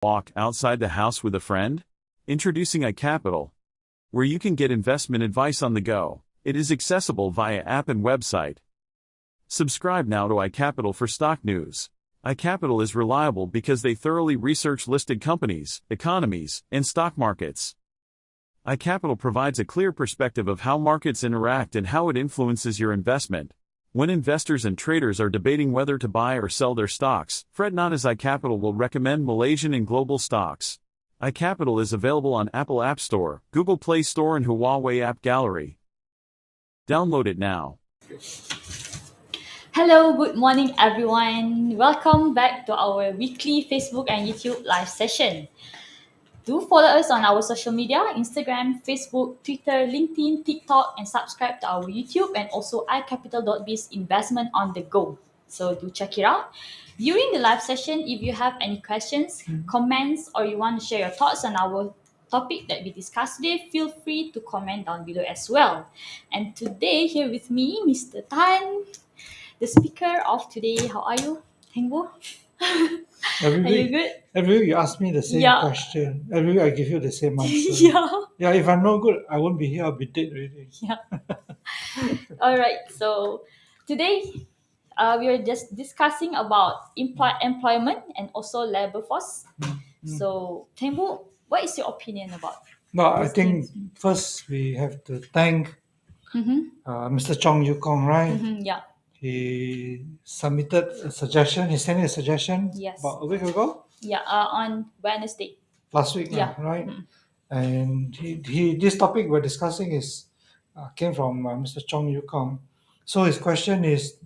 Walk outside the house with a friend? Introducing iCapital, where you can get investment advice on the go. It is accessible via app and website. Subscribe now to iCapital for stock news. iCapital is reliable because they thoroughly research listed companies, economies, and stock markets. iCapital provides a clear perspective of how markets interact and how it influences your investment. When investors and traders are debating whether to buy or sell their stocks, fret not, as iCapital will recommend Malaysian and global stocks. iCapital is available on Apple App Store, Google Play Store, and Huawei App Gallery. Download it now. Hello, good morning everyone. Welcome back to our weekly Facebook and YouTube live session. Do follow us on our social media, Instagram, Facebook, Twitter, LinkedIn, TikTok, and subscribe to our YouTube and also iCapital.biz investment on the go. So do check it out. During the live session, if you have any questions, comments, or you want to share your thoughts on our topic that we discussed today, feel free to comment down below as well. And today, here with me, Mr. Tan, the speaker of today. How are you, Hengbo? Every Are you week, good? every week you ask me the same Yeah. question. Every week I give you the same answer. Yeah. Yeah, if I'm not good, I won't be here. I'll be dead already. Yeah. All right. So today, we are just discussing about employment and also labor force. So, Tembu, what is your opinion about? No, I these think things? first we have to thank Mm-hmm. Mr. Chong Yu Kong, right? Mm-hmm. Yeah. He submitted a suggestion. He sent me a suggestion Yes. about a week ago, Yeah. On Wednesday. last week, Yeah. right? Mm. And this topic we're discussing is came from Mr. Chong Yu Kong. So his question is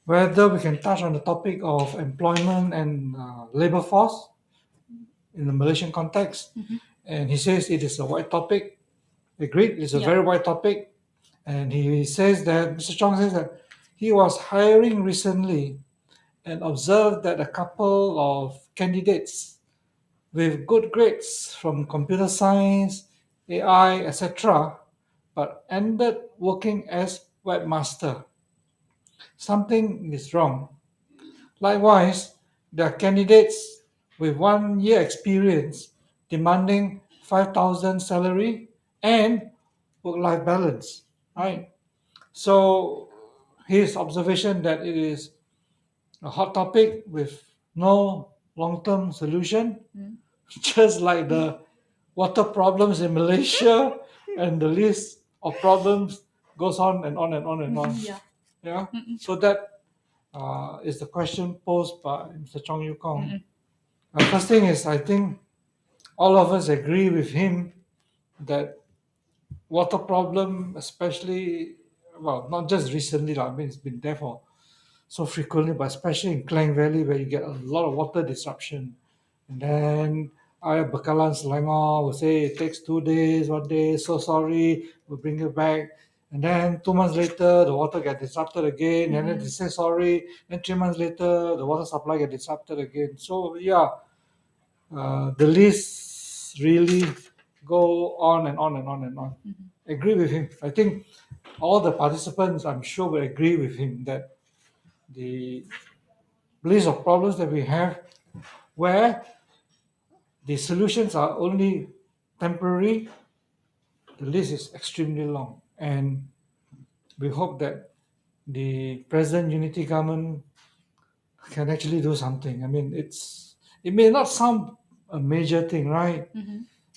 whether we can touch on the topic of employment and labor force in the Malaysian context. Mhm. And he says it is a wide topic. Agreed, it's a Yeah. very wide topic. And he says that, Mr. Chong says that he was hiring recently and observed that a couple of candidates with good grades from computer science, AI, etc., but ended working as webmaster. Something is wrong. Likewise, there are candidates with 1 year experience demanding 5,000 salary and work-life balance, right? So his observation that it is a hot topic with no long-term solution, just like the water problems in Malaysia, and the list of problems goes on and on and on and on. Yeah. Yeah. So that is the question posed by Mr. Chong Yu Kong. First thing is, I think all of us agree with him that water problem, especially, well, not just recently, I mean, it's been there for so frequently, but especially in Klang Valley where you get a lot of water disruption. And then Ayah Bekalan Selangor will say it takes 2 days, 1 day, so sorry, we'll bring it back. And then 2 months later, the water get disrupted again, and then they say sorry. Then 3 months later, the water supply get disrupted again. So yeah, the list really go on and on and on and on. Agree with him. I think all the participants, I'm sure, will agree with him that the list of problems that we have, where the solutions are only temporary, the list is extremely long. And we hope that the present unity government can actually do something. I mean, it may not sound a major thing, right?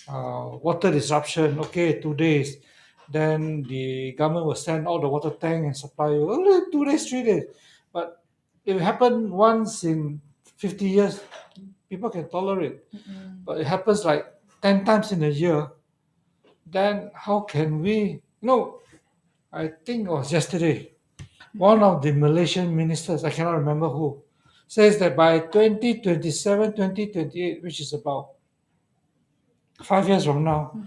Water disruption, okay, 2 days. Then the government will send all the water tank and supply you only 2 days, 3 days. But if it happened once in 50 years, people can tolerate. But it happens like 10 times in a year, then how can we? I think it was yesterday, one of the Malaysian ministers, I cannot remember who, says that by 2027, 2028, which is about 5 years from now,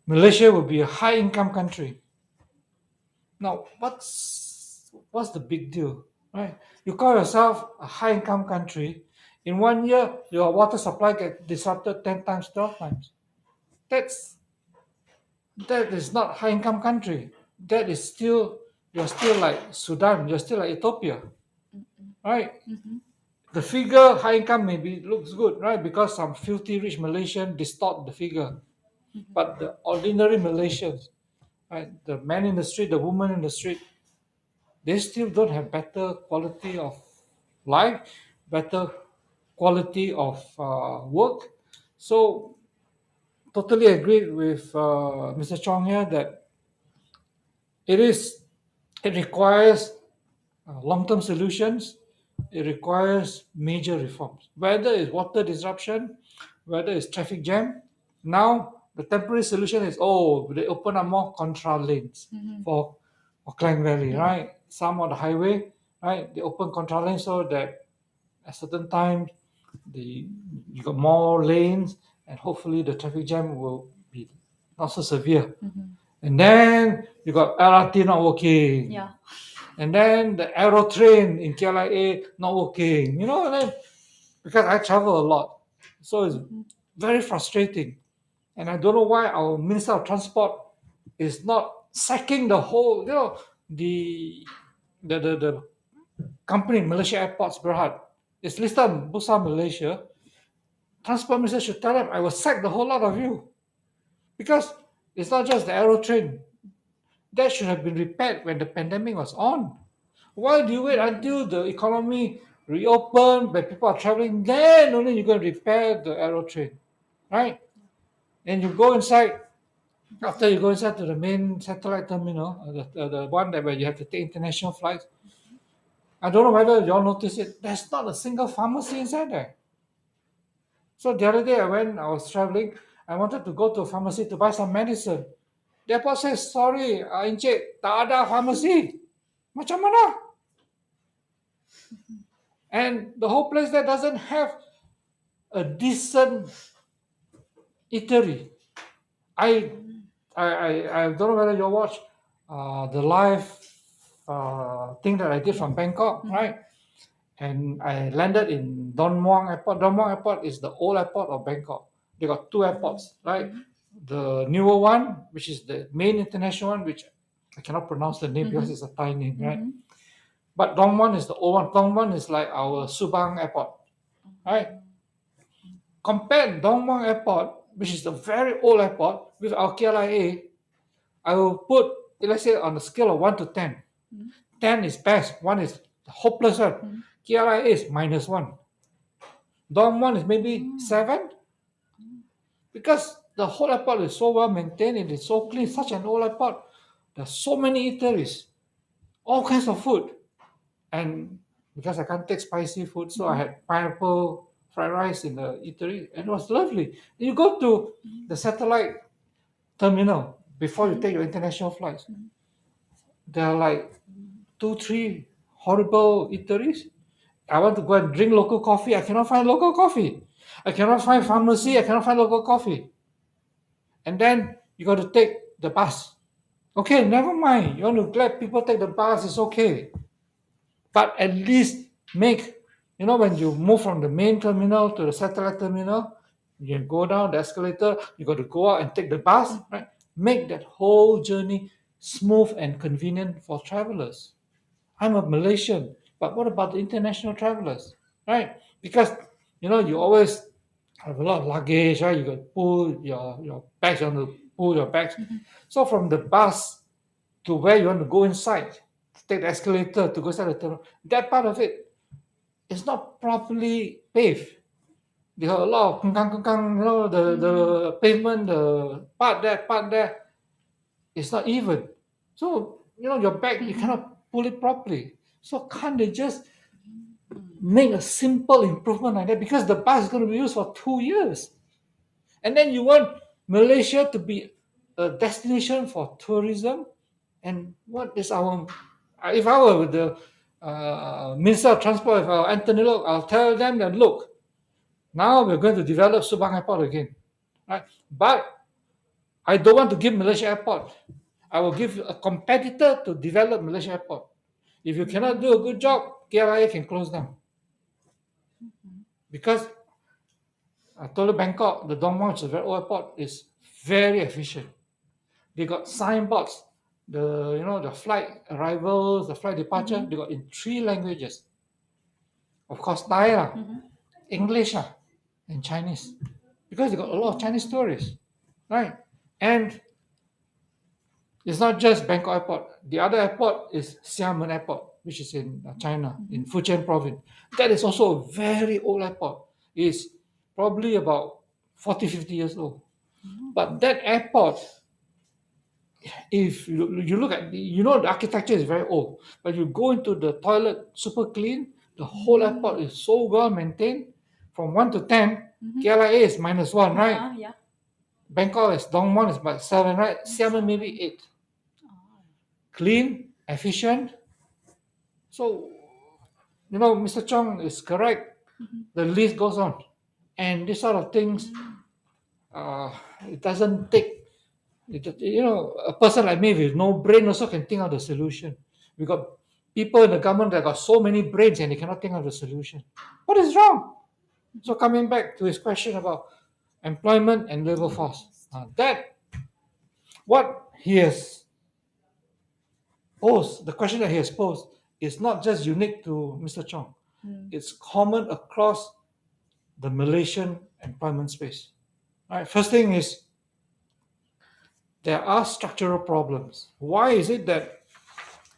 Malaysia will be a high income country. Now, what's the big deal, right? You call yourself a high income country. In 1 year, your water supply get disrupted 10 times, 12 times. That is not high income country. That is still, you're still like Sudan, you're still like Ethiopia, right? the figure high income maybe looks good, right? Because some filthy rich Malaysian distort the figure. But the ordinary Malaysians, right? The man in the street, the woman in the street, they still don't have better quality of life, better quality of work. So totally agree with Mr. Chong here that it is it requires long-term solutions. It requires major reforms, whether it's water disruption, whether it's traffic jam. Now the temporary solution is, oh, they open up more contra lanes for Klang Valley, right? Some on the highway, right? They open contra lanes so that at certain times you got more lanes, and hopefully the traffic jam will be not so severe. And then you got LRT not working. Yeah. And then the aero train in KLIA not working. Then, because I travel a lot, so it's very frustrating. And I don't know why our Minister of Transport is not sacking the whole, the company, Malaysia Airports Berhad. It's listed on Bursa Malaysia. Transport Minister should tell them, I will sack the whole lot of you. Because it's not just the aero train. That should have been repaired when the pandemic was on. Why do you wait until the economy reopen, when people are traveling, then only you're going to repair the aero train, right? And you go inside, after you go inside to the main satellite terminal, the one that where you have to take international flights, I don't know whether you all notice it, there's not a single pharmacy inside there. So the other day I was traveling, I wanted to go to a pharmacy to buy some medicine. The airport says, sorry, Encik, tak ada pharmacy. Macam mana? And the whole place there doesn't have a decent eatery. I don't know whether you watch the live thing that I did from Bangkok, right? And I landed in Don Muang Airport. Don Muang Airport is the old airport of Bangkok. They got two airports, right? The newer one, which is the main international one, which I cannot pronounce the name because it's a Thai name, right? But Dong Muang is the old one. Dong Muang is like our Subang Airport, right? Compare Dong Muang Airport, which is a very old airport, with our KLIA. I will put, let's say, on a scale of 1 to 10. 10 is best, 1 is hopeless one. KLIA is -1. Dong Muang is maybe 7. Because the whole airport is so well maintained, it is so clean, such an old airport. There's so many eateries, all kinds of food. And because I can't take spicy food, so I had pineapple fried rice in the eatery, and it was lovely. You go to the satellite terminal before you take your international flights. There are like 2, 3 horrible eateries. I want to go and drink local coffee. I cannot find local coffee. I cannot find pharmacy. I cannot find local coffee. And then you got to take the bus. Okay, never mind. You want to let people take the bus, it's okay. But at least make, when you move from the main terminal to the satellite terminal, you can go down the escalator, you got to go out and take the bus, right? Make that whole journey smooth and convenient for travelers. I'm a Malaysian, but what about the international travelers, right? Because, you always have a lot of luggage, right? You got to pull your bags, you want to pull your bags. So from the bus to where you want to go inside, take the escalator to go inside the terminal, that part of it is not properly paved. There are a lot of kengkang, the pavement, the part there is not even. So, your bag, you cannot pull it properly. So can't they just make a simple improvement like that? Because the bus is going to be used for 2 years. And then you want Malaysia to be a destination for tourism. And what is if I were with the Minister of Transport, if I were Anthony Loke, I'll tell them that, look, now we're going to develop Subang Airport again, right? But I don't want to give Malaysia Airport. I will give a competitor to develop Malaysia Airport. If you cannot do a good job, KLIA can close down. Because I told you Bangkok, the Dong Muang, which is a very old airport, is very efficient. They got signboards, the flight arrivals, the flight departure, they got in 3 languages. of course Thai lah, English lah, and Chinese, because they got a lot of Chinese tourists, right? And it's not just Bangkok Airport. The other airport is Xiamen Airport, which is in China, in Fujian province. That is also a very old airport. It's probably about 40, 50 years old. But that airport, if you look at the architecture is very old, but you go into the toilet, super clean. The whole airport is so well maintained. From 1 to 10, KLIA is -1, right? Yeah. Bangkok is Dongmon is about 7, right? Xiamen maybe 8. Clean, efficient. So, Mr. Chong is correct. The list goes on. And this sort of things, it doesn't take, a person like me with no brain also can think of the solution. We got people in the government that got so many brains and they cannot think of the solution. What is wrong? So coming back to his question about employment and labor force, what he has posed, the question that he has posed, is not just unique to Mr. Chong. It's common across the Malaysian employment space. All right. First thing is there are structural problems. Why is it that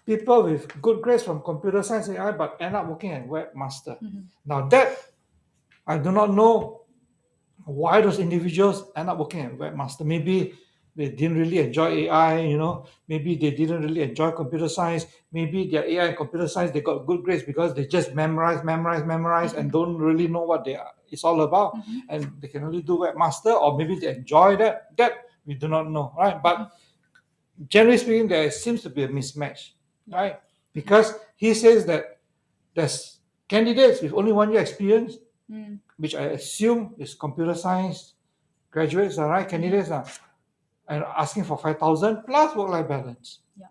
people with good grades from computer science AI but end up working as webmaster? Now that I do not know why those individuals end up working as webmaster. Maybe they didn't really enjoy AI, maybe they didn't really enjoy computer science. Maybe their AI and computer science, they got good grades because they just memorize, and don't really know what it's all about. And they can only do webmaster, or maybe they enjoy that. That we do not know, right? But generally speaking, there seems to be a mismatch, right? Because he says that there's candidates with only 1 year experience, which I assume is computer science graduates, are right? Candidates are and asking for 5,000 plus work-life balance. Yeah.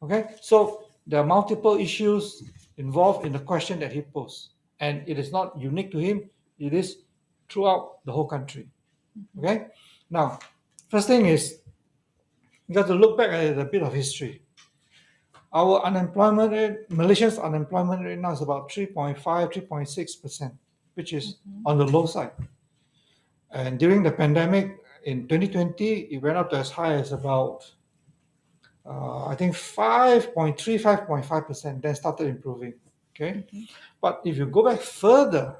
Okay, so there are multiple issues involved in the question that he posed, and it is not unique to him. It is throughout the whole country. Okay, now first thing is you got to look back at a bit of history. Our unemployment rate, Malaysia's unemployment rate now is about 3.5, 3.6%, which is on the low side. And during the pandemic in 2020, it went up to as high as about, I think 5.3, 5.5%, then started improving. Okay. But if you go back further,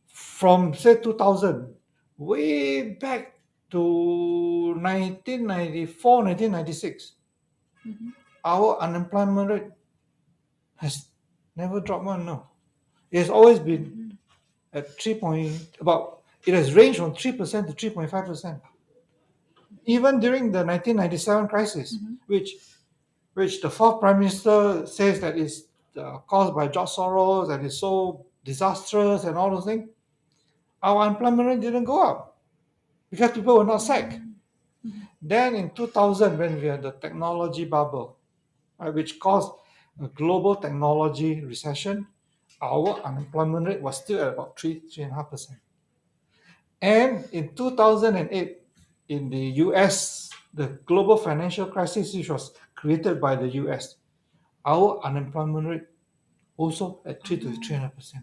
from say 2000, way back to 1994, 1996, our unemployment rate has never dropped one. No, it has always been at it has ranged from 3% to 3.5%. Even during the 1997 crisis, which the fourth prime minister says that is caused by George Soros and is so disastrous and all those things, our unemployment rate didn't go up because people were not sacked. Then in 2000, when we had the technology bubble, which caused a global technology recession, our unemployment rate was still at about 3.5%. And in 2008, in the US, the global financial crisis, which was created by the US, our unemployment rate also at 3 to 3.5%.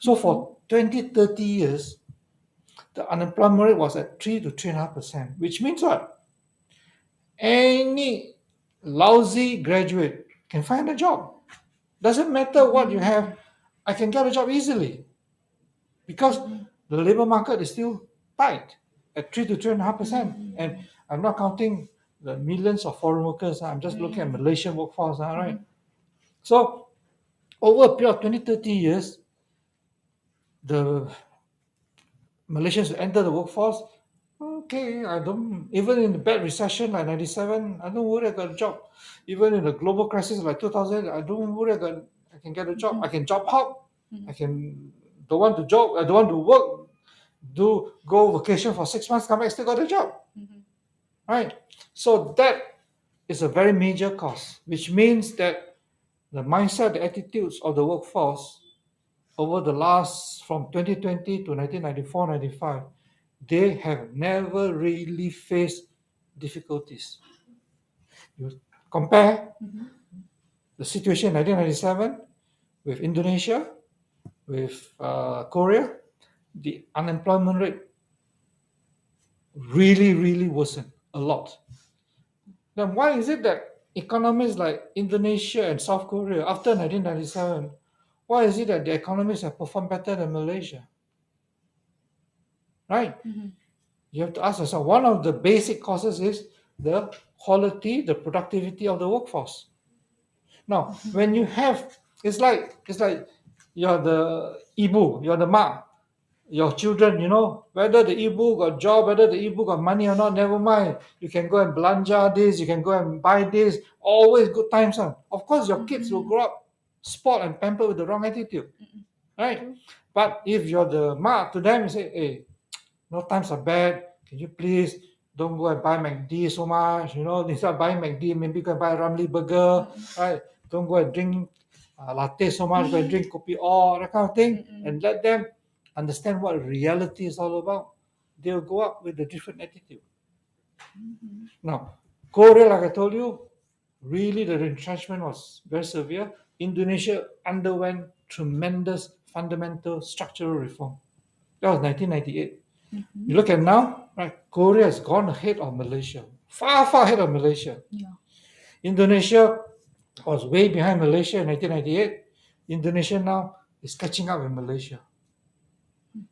So for 20, 30 years, the unemployment rate was at 3 to 3.5%, which means what? Any lousy graduate can find a job. Doesn't matter what you have, I can get a job easily because the labor market is still tight at 3 to 3.5%. And I'm not counting the millions of foreign workers. I'm just looking at Malaysian workforce, right? So over a period of 20, 30 years, the Malaysians who enter the workforce, okay, even in the bad recession like 97, I don't worry I got a job. Even in a global crisis like 2000, I don't worry I can get a job. I can job hop. I don't want to work, go vacation for 6 months, come back, still got a job. Right? So that is a very major cause, which means that the mindset, the attitudes of the workforce over the last, from 2020 to 1994, 95, they have never really faced difficulties. You compare the situation in 1997 with Indonesia, with Korea, the unemployment rate really worsened a lot. Then why is it that economies like Indonesia and South Korea after 1997, why is it that the economies have performed better than Malaysia? Right? You have to ask yourself, one of the basic causes is the quality, the productivity of the workforce. Now, when you have, it's like you're the ibu, you're the ma, your children, whether the ibu got job, whether the ibu got money or not, never mind. You can go and belanja this, you can go and buy this, always good times. Of course, your kids will grow up spoiled and pampered with the wrong attitude, right? But if you're the ma to them, you say, hey, no, times are bad. Can you please don't go and buy McD so much? Instead of buying McD, maybe go and buy Ramly burger, right? Don't go and drink latte so much, go and drink kopi or that kind of thing, and let them understand what reality is all about. They'll go up with a different attitude. Now, Korea, like I told you, really the retrenchment was very severe. Indonesia underwent tremendous fundamental structural reform. That was 1998. You look at now, right? Korea has gone ahead of Malaysia, far ahead of Malaysia. Yeah. Indonesia was way behind Malaysia in 1998. Indonesia now is catching up with Malaysia.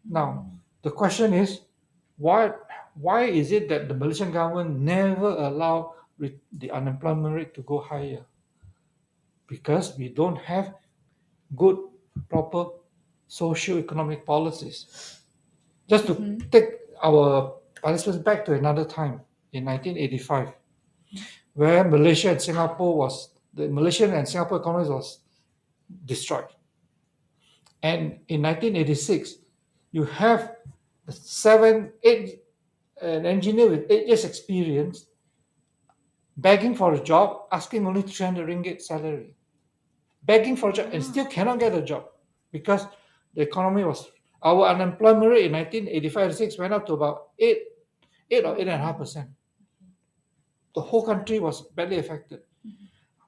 Now, the question is, why is it that the Malaysian government never allowed the unemployment rate to go higher? Because we don't have good, proper socio-economic policies. Just to take our participants back to another time in 1985, where Malaysia and Singapore the Malaysian and Singapore economies was destroyed. And in 1986, you have an engineer with 8 years experience begging for a job, asking only 300 ringgit salary. Begging for a job and still cannot get a job because the economy our unemployment rate in 1985-86 went up to about 8 or 8.5%. The whole country was badly affected.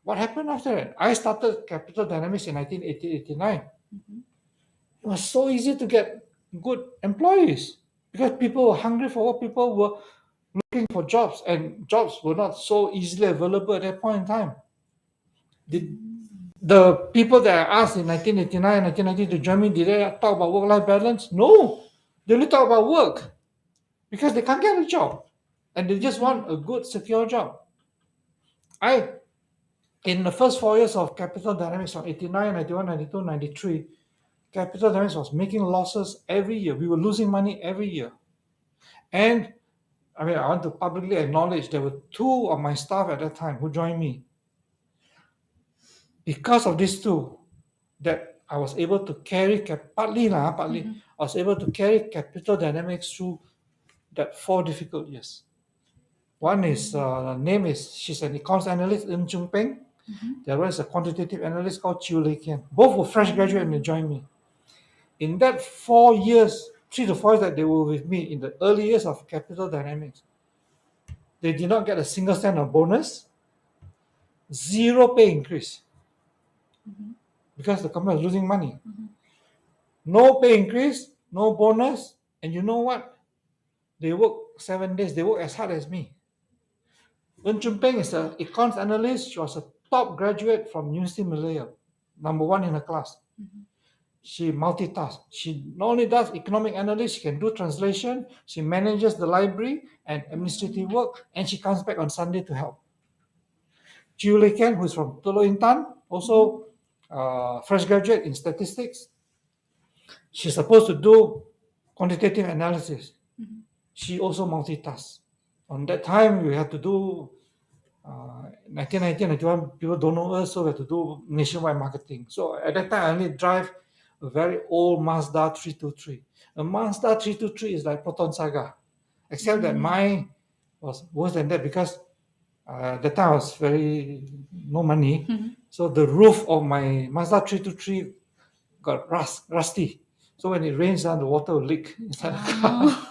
What happened after that? I started Capital Dynamics in 1989. It was so easy to get good employees because people were hungry for work. People were looking for jobs, and jobs were not so easily available at that point in time. The people that I asked in 1989, 1990 to join me, did they talk about work-life balance? No. They only talk about work because they can't get a job and they just want a good, secure job. In the first 4 years of Capital Dynamics from 89, 91, 92, 93, Capital Dynamics was making losses every year. We were losing money every year. And I want to publicly acknowledge there were 2 of my staff at that time who joined me. Because of these 2, that I was able to carry, partly, I was able to carry Capital Dynamics through that 4 difficult years. One is, she's an econs analyst, Ng Chung Peng. The other is a quantitative analyst called Chew Lei Kian. Both were fresh graduates and they joined me. In that 4 years, 3 to 4 years that they were with me, in the early years of Capital Dynamics, they did not get a single cent of bonus, 0 pay increase, because the company was losing money. No pay increase, no bonus, and you know what? They work 7 days. They work as hard as me. Ng Chung Peng is an econs analyst. She was a top graduate from University of Malaya, number 1 in her class. She multitasks. She not only does economic analysis, she can do translation, she manages the library and administrative work, and she comes back on Sunday to help. Chew Lei Kian, who's from Teluk Intan, also fresh graduate in statistics. She's supposed to do quantitative analysis. She also multitasks. On that time, we had to do 1990, 91, people don't know us, so we had to do nationwide marketing. So at that time, I only drive a very old Mazda 323. A Mazda 323 is like Proton Saga, except that mine was worse than that because that time I was no money. So the roof of my Mazda 323 got rusty. So when it rains, the water will leak inside the car.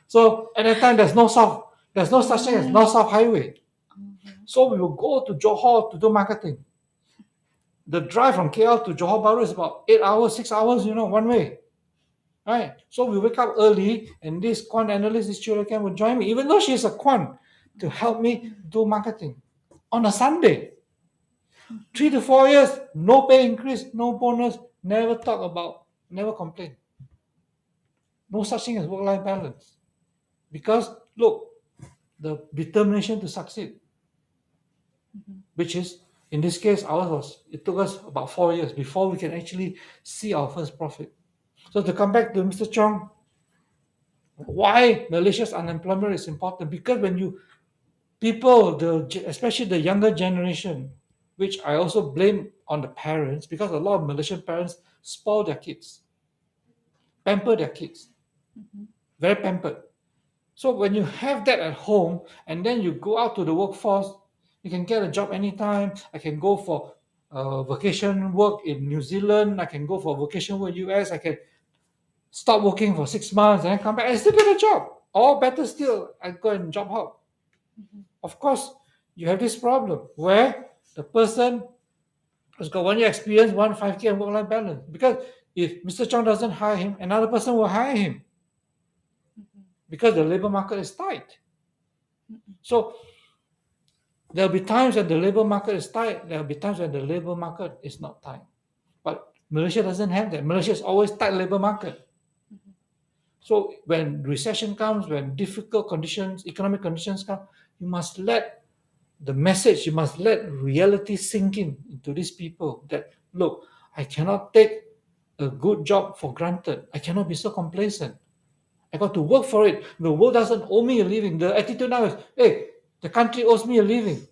So at that time, there's no such thing as North-South Highway. So we will go to Johor to do marketing. the drive from KL to Johor Bahru is about 8 hours, 6 hours, one way. Right? So we wake up early, and this quant analyst, this Chulakan, will join me, even though she's a quant, to help me do marketing on a Sunday. 3 to 4 years, no pay increase, no bonus, never complain. No such thing as work-life balance. Because, look, the determination to succeed, which is, in this case, it took us about 4 years before we can actually see our first profit. So to come back to Mr. Chong, why Malaysia's unemployment is important? Because when people, especially the younger generation, which I also blame on the parents, because a lot of Malaysian parents spoil their kids, pamper their kids, very pampered. So when you have that at home, and then you go out to the workforce, you can get a job anytime. I can go for vacation work in New Zealand. I can go for vacation work in US. I can stop working for 6 months and then come back and still get a job. Or better still, I go and job hop. Of course, you have this problem where the person has got 1 year experience, 5K and work-life balance. Because if Mr. Chong doesn't hire him, another person will hire him. Because the labor market is tight. So there'll be times when the labor market is tight, there'll be times when the labor market is not tight. But Malaysia doesn't have that. Malaysia is always tight labor market. So when recession comes, when difficult conditions, economic conditions come, you must let reality sink into these people that, look, I cannot take a good job for granted. I cannot be so complacent. I got to work for it. The world doesn't owe me a living. The attitude now is, hey, the country owes me a living.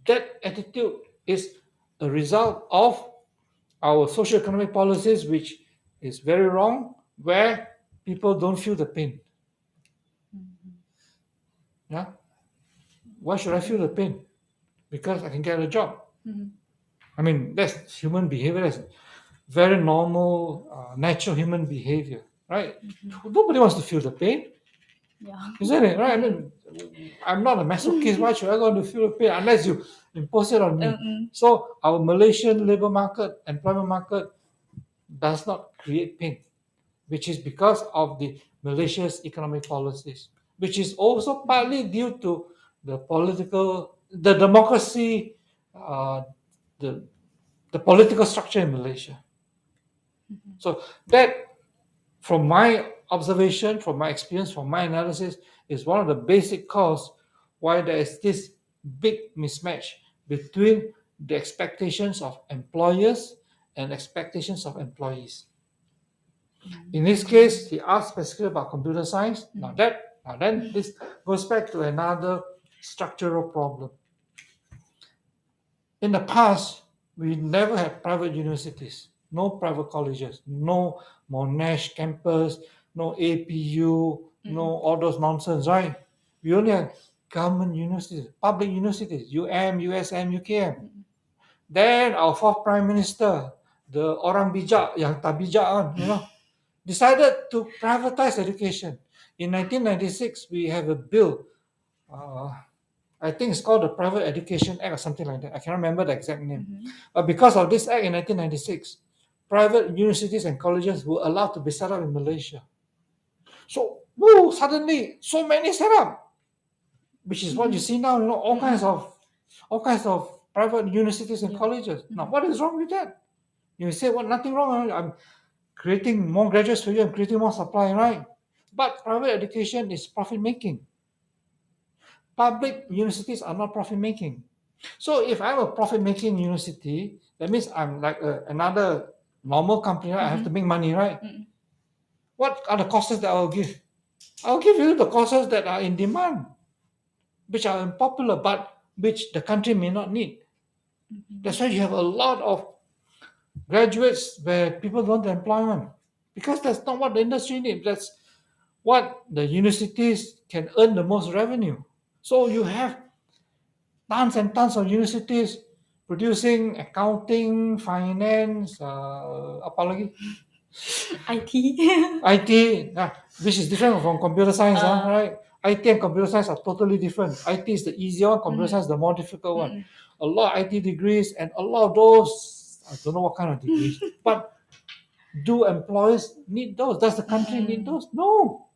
That attitude is a result of our socio-economic policies, which is very wrong, where people don't feel the pain. Yeah? Why should I feel the pain? Because I can get a job. I mean, that's human behavior. That's very normal, natural human behavior, right? Nobody wants to feel the pain. Yeah. Isn't it? Right? I mean, I'm not a masochist. Why should I go to feel the pain unless you impose it on me? So our Malaysian labor market, employment market, does not create pain, which is because of the Malaysia's economic policies, which is also partly due to the democracy, the political structure in Malaysia. So that, from my observation, from my experience, from my analysis, is one of the basic cause why there is this big mismatch between the expectations of employers and expectations of employees. In this case, he asked specifically about computer science. Now then this goes back to another structural problem. In the past, we never had private universities, no private colleges, no Monash campus, no APU, no all those nonsense, right? We only had government universities, public universities, USM, UKM. Then our fourth prime minister, the orang bijak yang tak bijak, decided to privatize education. In 1996, we have a bill. I think it's called the Private Education Act or something like that. I cannot remember the exact name. But because of this act in 1996, private universities and colleges were allowed to be set up in Malaysia. So, suddenly, so many set up, which is what you see now. All kinds of private universities and colleges. Now, what is wrong with that? You say, well, nothing wrong. I'm creating more graduates for you. I'm creating more supply, right? But private education is profit making. Public universities are not profit making. So if I'm a profit making university, that means I'm like another normal company, right? I have to make money, right? What are the courses that I'll give? I'll give you the courses that are in demand, which are unpopular, but which the country may not need. That's why you have a lot of graduates where people don't want employment, because that's not what the industry needs. That's what the universities can earn the most revenue. So you have tons and tons of universities producing accounting, finance, apa lagi? IT. IT, which is different from computer science, right? IT and computer science are totally different. IT is the easier one, computer science is the more difficult one. a lot of IT degrees, and a lot of those, I don't know what kind of degrees, but do employers need those? Does the country need those? No.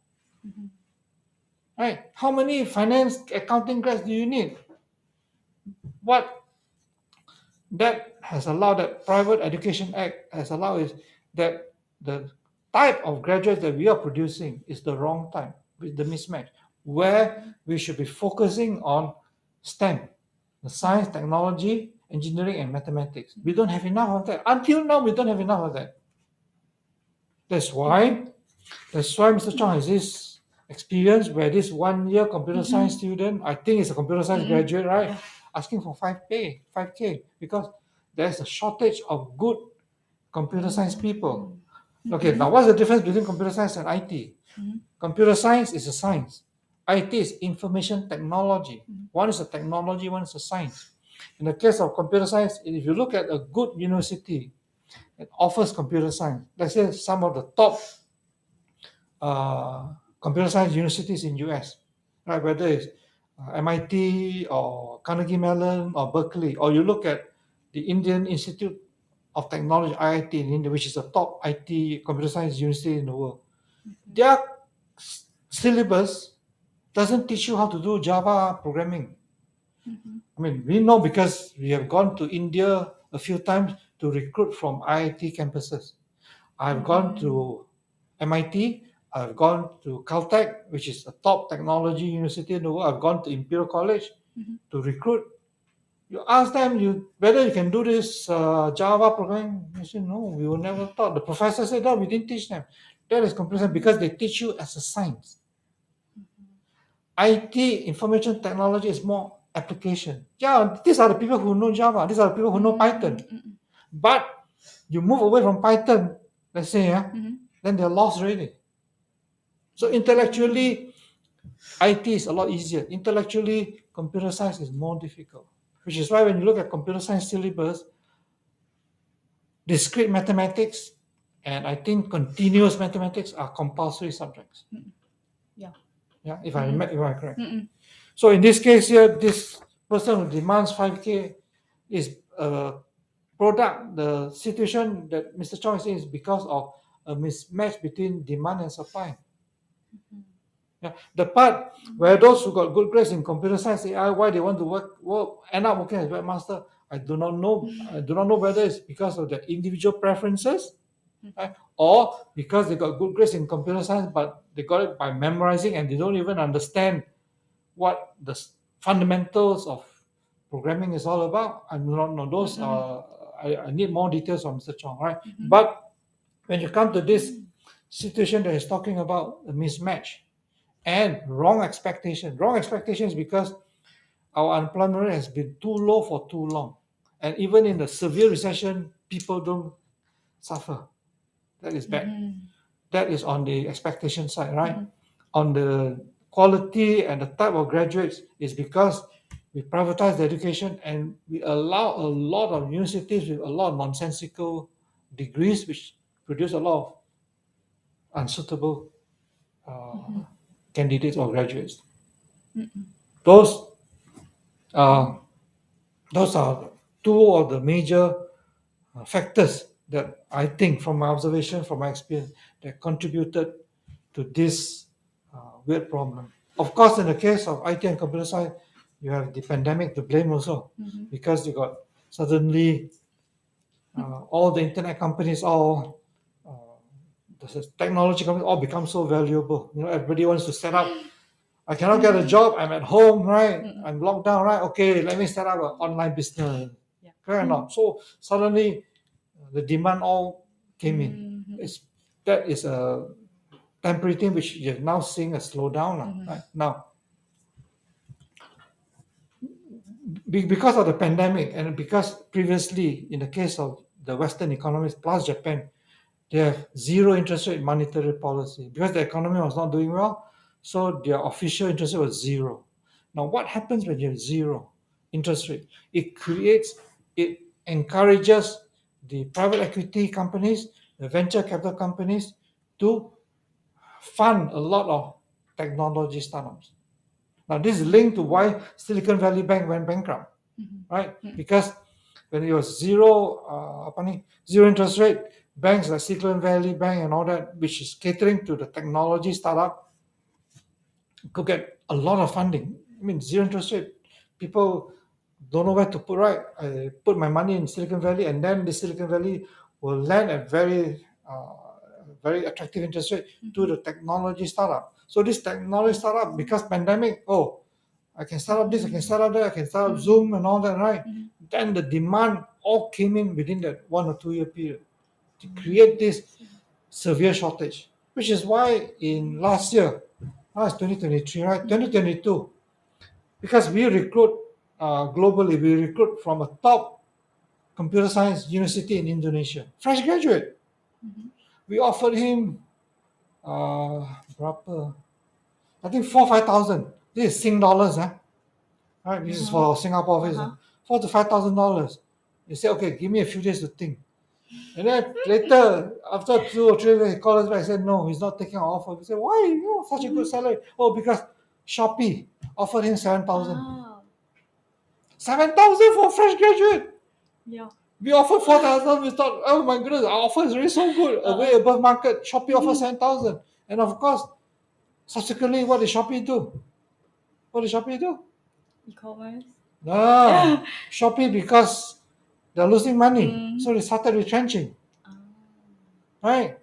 Right? How many finance accounting grads do you need? What that has allowed, that Private Education Act has allowed, is that the type of graduates that we are producing is the wrong type, with the mismatch, where we should be focusing on STEM, the science, technology, engineering, and mathematics. We don't have enough of that. Until now, we don't have enough of that. That's why Mr. Chong has this experience where this 1 year computer science student, I think it's a computer science graduate, right? Asking for 5K, because there's a shortage of good computer science people. Okay, now what's the difference between computer science and IT? Computer science is a science. IT is information technology. One is a technology, one is a science. In the case of computer science, if you look at a good university that offers computer science, let's say some of the top computer science universities in US, right? Whether it's MIT or Carnegie Mellon or Berkeley, or you look at the Indian Institute of Technology (IIT) in India, which is a top IT computer science university in the world. Their syllabus doesn't teach you how to do Java programming. I mean, we know because we have gone to India a few times to recruit from IIT campuses. I've gone to MIT, I've gone to Caltech, which is a top technology university in the world. I've gone to Imperial College to recruit. You ask them whether you can do this Java programming. They say, no, we were never taught. The professor said, no, we didn't teach them. That is computer science because they teach you as a science. IT, information technology, is more application. Yeah, these are the people who know Java. These are the people who know Python. But you move away from Python, let's say, then they're lost already. So intellectually, IT is a lot easier. Intellectually, computer science is more difficult. Which is why when you look at computer science syllabus, discrete mathematics and I think continuous mathematics are compulsory subjects. Yeah, if I'm correct. So in this case here, this person who demands 5K is a product. The situation that Mr. Chong is saying is because of a mismatch between demand and supply. Yeah, the part where those who got good grades in computer science, AI, why they want to end up working as webmaster, I do not know. I do not know whether it's because of their individual preferences, right? Or because they got good grades in computer science, but they got it by memorizing and they don't even understand what the fundamentals of programming is all about. I do not know. Those are, I need more details from Mr. Chong, right? But when you come to this situation that he's talking about, a mismatch and wrong expectations because our unemployment rate has been too low for too long. And even in the severe recession, people don't suffer. That is bad. That is on the expectation side, right? On the quality and the type of graduates is because we privatize the education and we allow a lot of universities with a lot of nonsensical degrees which produce a lot of unsuitable candidates or graduates. Those are two of the major factors that I think, from my observation, from my experience, that contributed to this weird problem. Of course, in the case of IT and computer science, you have the pandemic to blame also, because you got suddenly all the internet companies, all the technology companies, all become so valuable. Everybody wants to set up. I cannot get a job. I'm at home, right? I'm locked down, right? Okay, let me set up an online business. Correct or not? So suddenly, the demand all came in. That is a temporary thing which you're now seeing a slowdown. Right? Now, because of the pandemic and because previously, in the case of the Western economies plus Japan, they have zero interest rate monetary policy because the economy was not doing well. So their official interest rate was zero. Now, what happens when you have zero interest rate? It encourages the private equity companies, the venture capital companies to fund a lot of technology startups. Now, this is linked to why Silicon Valley Bank went bankrupt. right? Because when it was zero interest rate, banks like Silicon Valley Bank and all that, which is catering to the technology startup, could get a lot of funding. I mean, zero interest rate. People don't know where to put, right? I put my money in Silicon Valley, and then the Silicon Valley will lend at very attractive interest rate to the technology startup. So this technology startup, because pandemic, I can start up this, I can start up that, I can start up Zoom and all that, right? Then the demand all came in within that 1 or 2 year period to create this severe shortage, which is why in last year, now it's 2023, right? 2022, because we recruit globally, we recruit from a top computer science university in Indonesia, fresh graduate. We offered him berapa? I think 4,000-5,000. This is Sing dollars, right? This is for Singapore office, $4,000 to $5,000. You say, okay, give me a few days to think. And then later, after 2 or 3 days, he called us back and said, no, he's not taking our offer. We said, why? Such a good salary. Oh, because Shopee offered him 7,000. Wow. 7,000 for a fresh graduate. Yeah. We offered 4,000. We thought, oh my goodness, our offer is really so good, way above market. Shopee offers 7,000. And of course, subsequently, what did Shopee do? E-commerce. No, Shopee, because they're losing money, so they started retrenching. Right?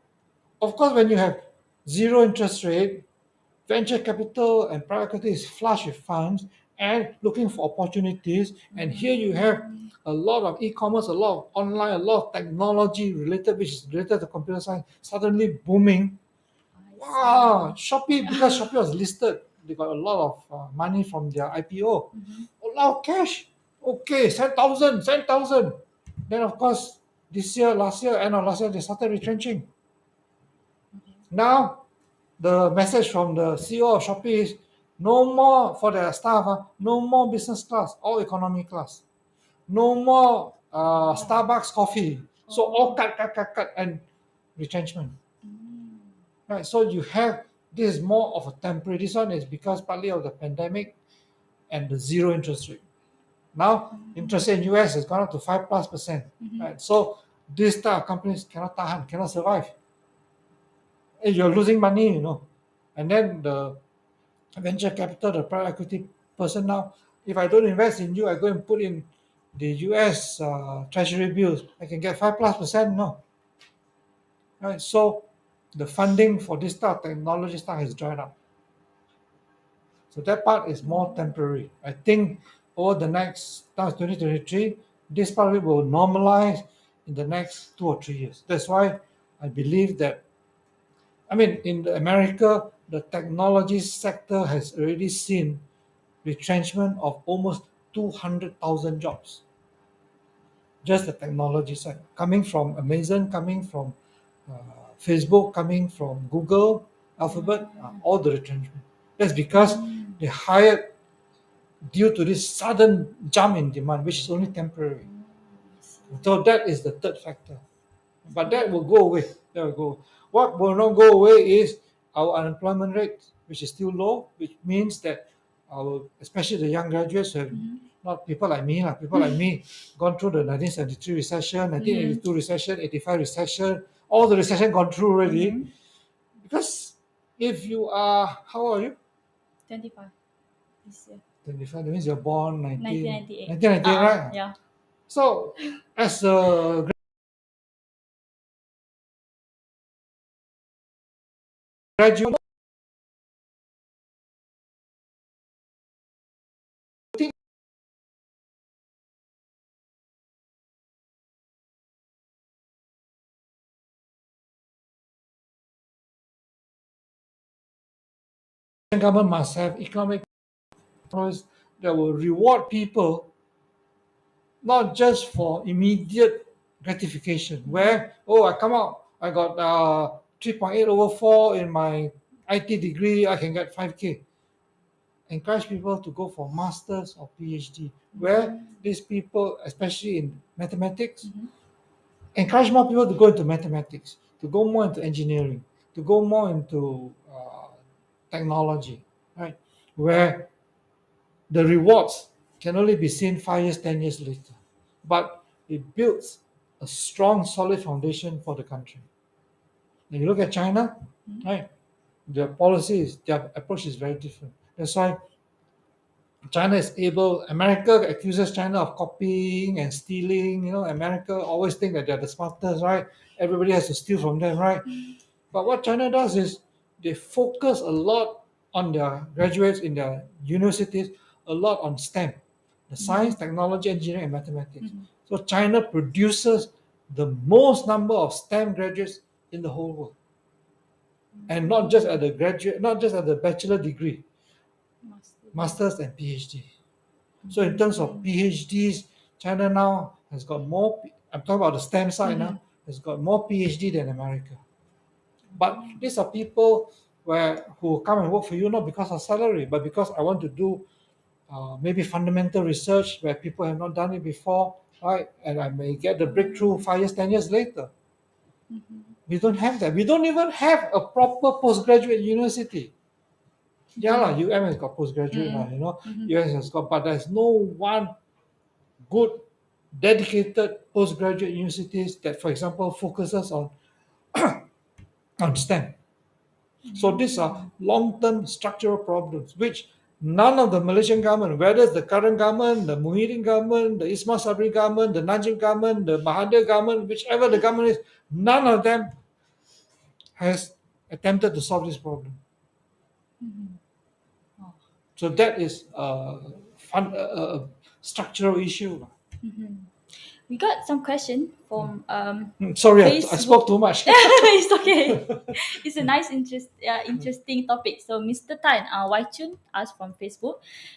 Of course, when you have zero interest rate, venture capital and private equity is flush with funds and looking for opportunities. And here you have a lot of e-commerce, a lot of online, a lot of technology related, which is related to computer science, suddenly booming. Wow, Shopee, because Shopee was listed, they got a lot of money from their IPO. A lot of cash. Okay, 10,000. Then, of course, end of last year, they started retrenching. Now, the message from the CEO of Shopee is no more for their staff, no more business class, all economy class. No more Starbucks coffee. So all cut, and retrenchment. Right. So you have this is more of a temporary. This one is because partly of the pandemic and the zero interest rate. Now interest rate in US has gone up to 5+%. Right. So these type of companies cannot tahan, cannot survive. And you're losing money, And then the venture capital, the private equity person now, if I don't invest in you, I go and put in the US treasury bills, I can get 5+%, no. Right? So the funding for this type of technology stuff has dried up. So that part is more temporary. I think over the next, now it's 2023, this part of it will normalize in the next 2 or 3 years. That's why I believe that, in America, the technology sector has already seen retrenchment of almost 200,000 jobs. Just the technology side, coming from Amazon, coming from Facebook, coming from Google, Alphabet, all the retrenchment. That's because they hired due to this sudden jump in demand, which is only temporary. So that is the third factor. But that will go away. What will not go away is our unemployment rate, which is still low, which means that especially the young graduates, have not people like me, gone through the 1973 recession, 1982 recession, 85 recession, all the recession gone through already. Because if you are, how old are you? 25 this year. 25, that means you're born 1998. 1998, right? Yeah. So, as a graduate, government must have economic policies that will reward people not just for immediate gratification, where, I come out, I got 3.8 over 4 in my IT degree, I can get 5K. Encourage people to go for masters or PhD, where these people, especially in mathematics, encourage more people to go into mathematics, to go more into engineering, to go more into technology, right? Where the rewards can only be seen 5 years, 10 years later. But it builds a strong, solid foundation for the country. When you look at China, right, their policies, their approach is very different. That's why China is able, America accuses China of copying and stealing. America always think that they're the smartest, right? Everybody has to steal from them, right? But what China does is they focus a lot on their graduates in their universities, a lot on STEM, the science, technology, engineering, and mathematics. So China produces the most number of STEM graduates in the whole world. And not just at the bachelor degree, masters and PhD. So in terms of PhDs, China now has got more. I'm talking about the STEM side now. Has got more PhD than America. But these are people who come and work for you not because of salary, but because I want to do maybe fundamental research where people have not done it before, right? And I may get the breakthrough 5 years, 10 years later. We don't have that. We don't even have a proper postgraduate university. Yeah, UM has got postgraduate now, US has got, but there's no one good dedicated postgraduate universities that, for example, focuses on STEM. So these are long-term structural problems which none of the Malaysian government, whether it's the current government, the Muhyiddin government, the Ismail Sabri government, the Najib government, the Mahathir government, whichever the government is, none of them has attempted to solve this problem. So that is a structural issue. We got some question from Sorry, I Facebook. spoke too much. It's okay. It's a nice, interesting topic. So Mr. Tan, Wai Chun asked from Facebook,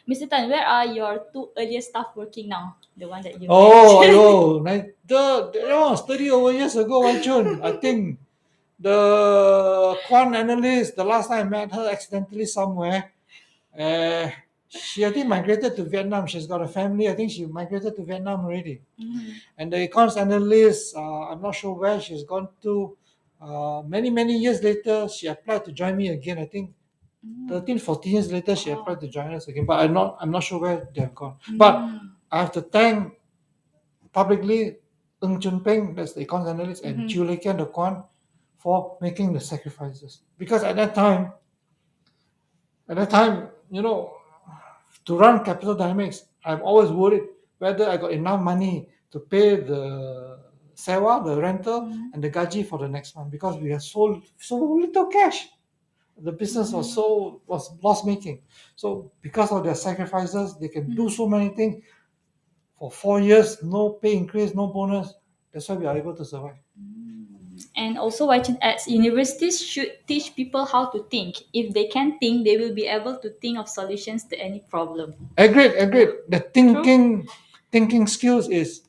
Mr. Tan, where are your two earliest staff working now? The one that you mentioned. That was 30 over years ago, Wan Chun. I think the quant analyst, the last time I met her accidentally somewhere, she I think migrated to Vietnam. She's got a family. I think she migrated to Vietnam already. And the econs analyst, I'm not sure where she's gone to. Many years later, she applied to join me again. I think 13, 14 years later, she applied to join us again. But I'm not sure where they've gone. But I have to thank publicly Ng Chun Peng, that's the econs analyst, and Chiu Lei Kian, the quant, for making the sacrifices. Because at that time, to run Capital Dynamics, I'm always worried whether I got enough money to pay the sewa, the rental, and the gaji for the next month, because we had so little cash. The business was loss making. So because of their sacrifices, they can do so many things for 4 years, no pay increase, no bonus. That's why we are able to survive. And also, Wai Chun adds, universities should teach people how to think. If they can think, they will be able to think of solutions to any problem. Agreed. The thinking skills is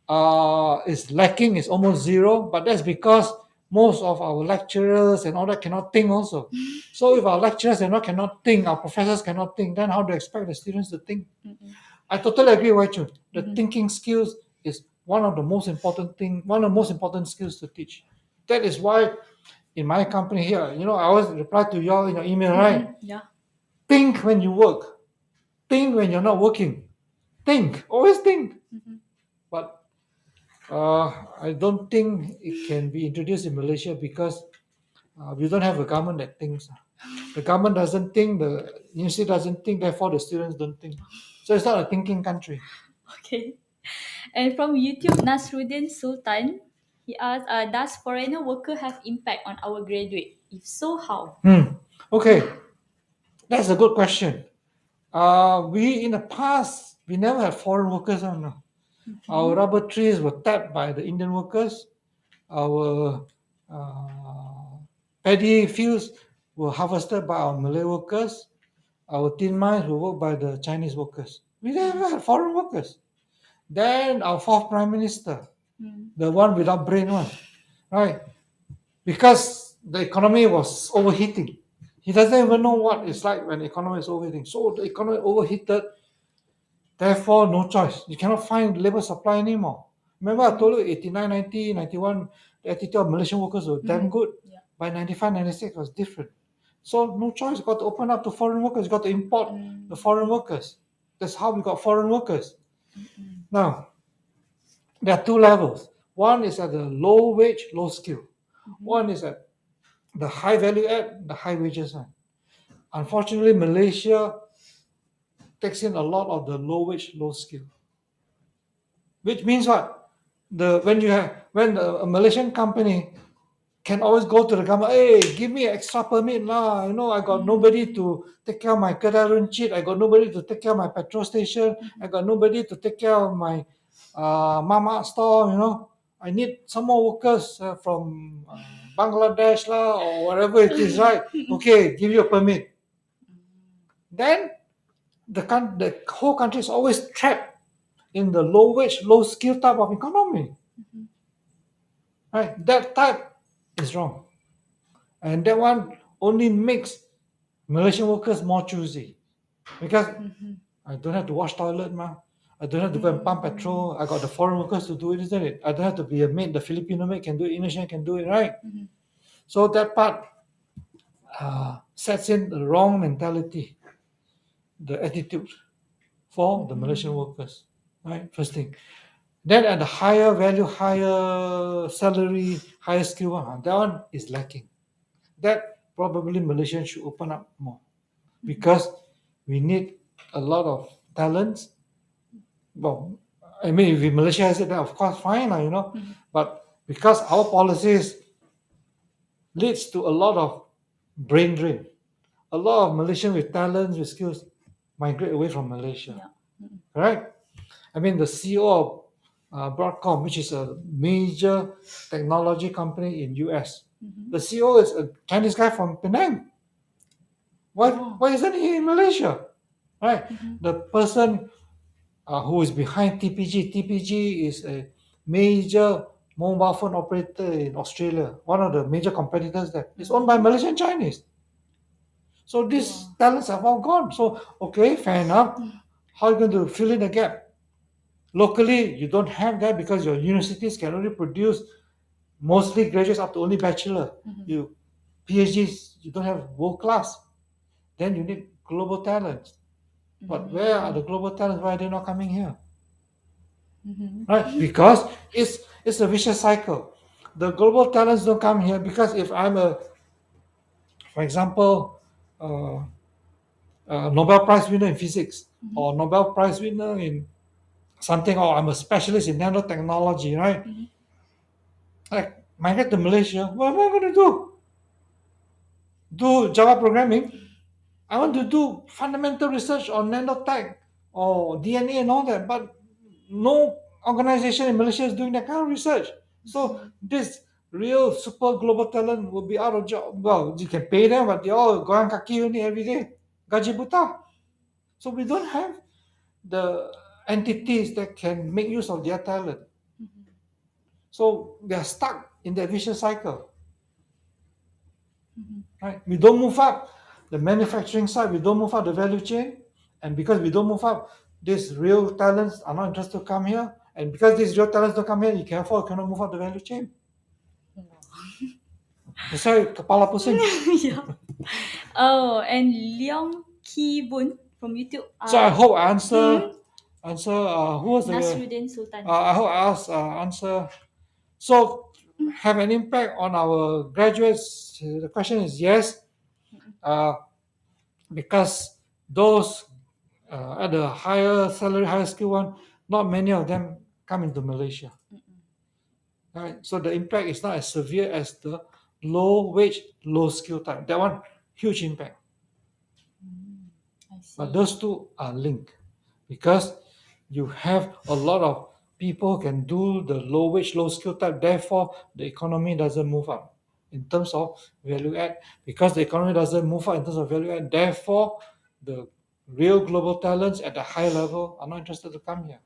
lacking, is almost zero, but that's because most of our lecturers and all that cannot think also. So if our lecturers cannot think, our professors cannot think, then how do you expect the students to think? I totally agree, Wai Chun. The thinking skills is one of the most important skills to teach. That is why in my company here, I always reply to you all in your email, right? Yeah. Think when you work. Think when you're not working. Think. Always think. But I don't think it can be introduced in Malaysia because we don't have a government that thinks. The government doesn't think, the university doesn't think, therefore the students don't think. So it's not a thinking country. Okay. And from YouTube, Nasruddin Sultan, he asked, does foreigner worker have impact on our graduate? If so, how? Okay. That's a good question. We in the past, we never had foreign workers on. No. Our rubber trees were tapped by the Indian workers. Our paddy fields were harvested by our Malay workers. Our tin mines were worked by the Chinese workers. We never had foreign workers. Then our fourth prime minister, the one without brain one, right? Because the economy was overheating. He doesn't even know what it's like when the economy is overheating. So the economy overheated, therefore no choice. You cannot find labor supply anymore. Remember I told you 89, 90, 91, the attitude of Malaysian workers were damn good. Yeah. By 95, 96 it was different. So no choice, you got to open up to foreign workers, you got to import the foreign workers. That's how we got foreign workers. Now, there are two levels. One is at the low wage, low skill. One is at the high value add, the high wages one. Unfortunately, Malaysia takes in a lot of the low wage, low skill. Which means what? When a Malaysian company can always go to the government, hey, give me extra permit lah. I got nobody to take care of my kedai runcit. I got nobody to take care of my petrol station. I got nobody to take care of my mama store. I need some more workers from Bangladesh lah or wherever it is, right? Okay, give you a permit. Then the whole country is always trapped in the low wage, low skill type of economy. Right? That type is wrong. And that one only makes Malaysian workers more choosy. Because I don't have to wash toilet, ma. I don't have to go and pump petrol. I got the foreign workers to do it, isn't it? I don't have to be a maid. The Filipino maid can do it, Indonesian can do it, right? So that part sets in the wrong mentality, the attitude for the Malaysian workers, right? First thing. Then at the higher value, higher salary, higher skill one, that one is lacking. That probably Malaysia should open up more because we need a lot of talents. Well, I mean, if Malaysia has it, then of course, fine, But because our policies leads to a lot of brain drain, a lot of Malaysians with talents, with skills, migrate away from Malaysia, right? I mean, the CEO of Broadcom, which is a major technology company in US, the CEO is a Chinese guy from Penang. Why isn't he in Malaysia? Right? The person who is behind TPG is a major mobile phone operator in Australia, one of the major competitors there. It's owned by Malaysian Chinese. So these talents have all gone. So, okay, fair enough. How are you going to fill in the gap? Locally, you don't have that because your universities can only produce mostly graduates up to only bachelor. You PhDs, you don't have world class. Then you need global talents. But where are the global talents? Why are they not coming here? Right? Because it's a vicious cycle. The global talents don't come here because if I'm for example, Nobel Prize winner in physics or Nobel Prize winner in something, or I'm a specialist in nanotechnology, right? Like migrate to Malaysia, what am I going to do? Do Java programming? I want to do fundamental research on nanotech or DNA and all that, but no organization in Malaysia is doing that kind of research. So this real super global talent will be out of job. Well, you can pay them, but they all goyang kaki only every day. Gaji buta. So we don't have the entities that can make use of their talent. So they are stuck in that vicious cycle. Right? We don't move up the manufacturing side, we don't move up the value chain, and because we don't move up, these real talents are not interested to come here, and because these real talents don't come here, you cannot move up the value chain. That's why kepala pusing. Yeah. Oh, and Leong Ki Boon from YouTube. So I hope I answer. Who was the? Nasruddin Sultan. I hope I answer. So have an impact on our graduates. The question is yes, because those at the higher salary, higher skill one, not many of them come into Malaysia. Right? So the impact is not as severe as the low wage, low skill type. That one, huge impact. I see. But those two are linked because you have a lot of people who can do the low wage, low skill type. Therefore, the economy doesn't move up in terms of value add. Because the economy doesn't move up in terms of value add, therefore, the real global talents at the high level are not interested to come here.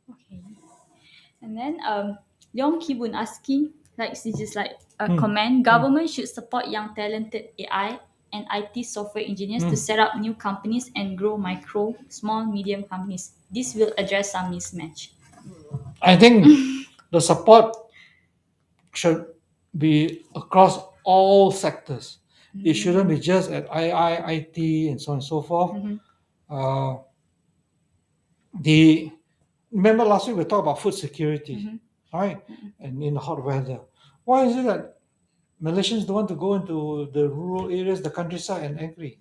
Okay. And then Leong Ki Boon asking, like this is like a comment, government should support young talented AI and IT software engineers to set up new companies and grow micro, small, medium companies. This will address some mismatch. I think the support should be across all sectors. It shouldn't be just at IT, and so on and so forth. Uh, the remember last week we talked about food security, right? And in the hot weather, why is it that Malaysians don't want to go into the rural areas, the countryside, and agree?